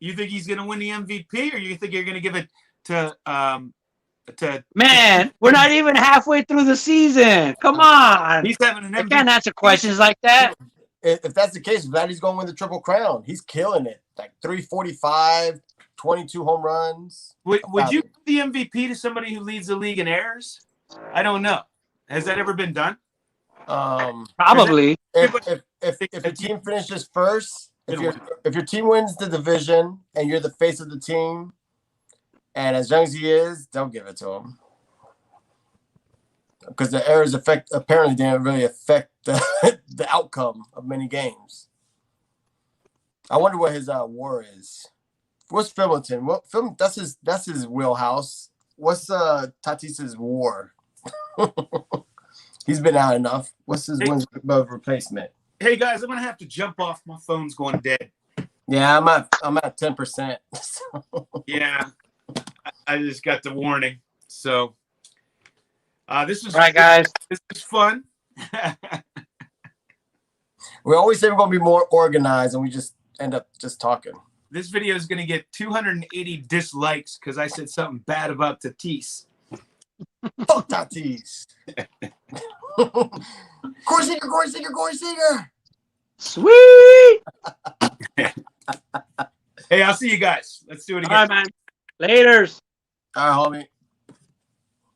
You think he's gonna win the MVP, or you think you're gonna give it to Man, we're not even halfway through the season. Come on. He's having an I MVP. can't answer questions like that. If that's the case, Vladdy's going to win the Triple Crown. He's killing it. Like 345, 22 home runs. Would you give the MVP to somebody who leads the league in errors? I don't know. Has that ever been done? Probably. If your team finishes first, if your team wins the division and you're the face of the team, and as young as he is, don't give it to him. Because the errors apparently didn't really affect the outcome of many games. I wonder what his WAR is. What's Filmington? What film? That's his wheelhouse. What's Tatis's WAR? He's been out enough. What's his wins above replacement? Hey guys, I'm gonna have to jump off. My phone's going dead. Yeah, I'm at 10%. Yeah, I just got the warning. So this was All right, guys. This was fun. We always say we're gonna be more organized, and we just end up just talking. This video is gonna get 280 dislikes because I said something bad about Tatis. Fuck Tatis. Corey Seager. Sweet. Hey, I'll see you guys. Let's do it All again. right, man. Laters. All right, homie.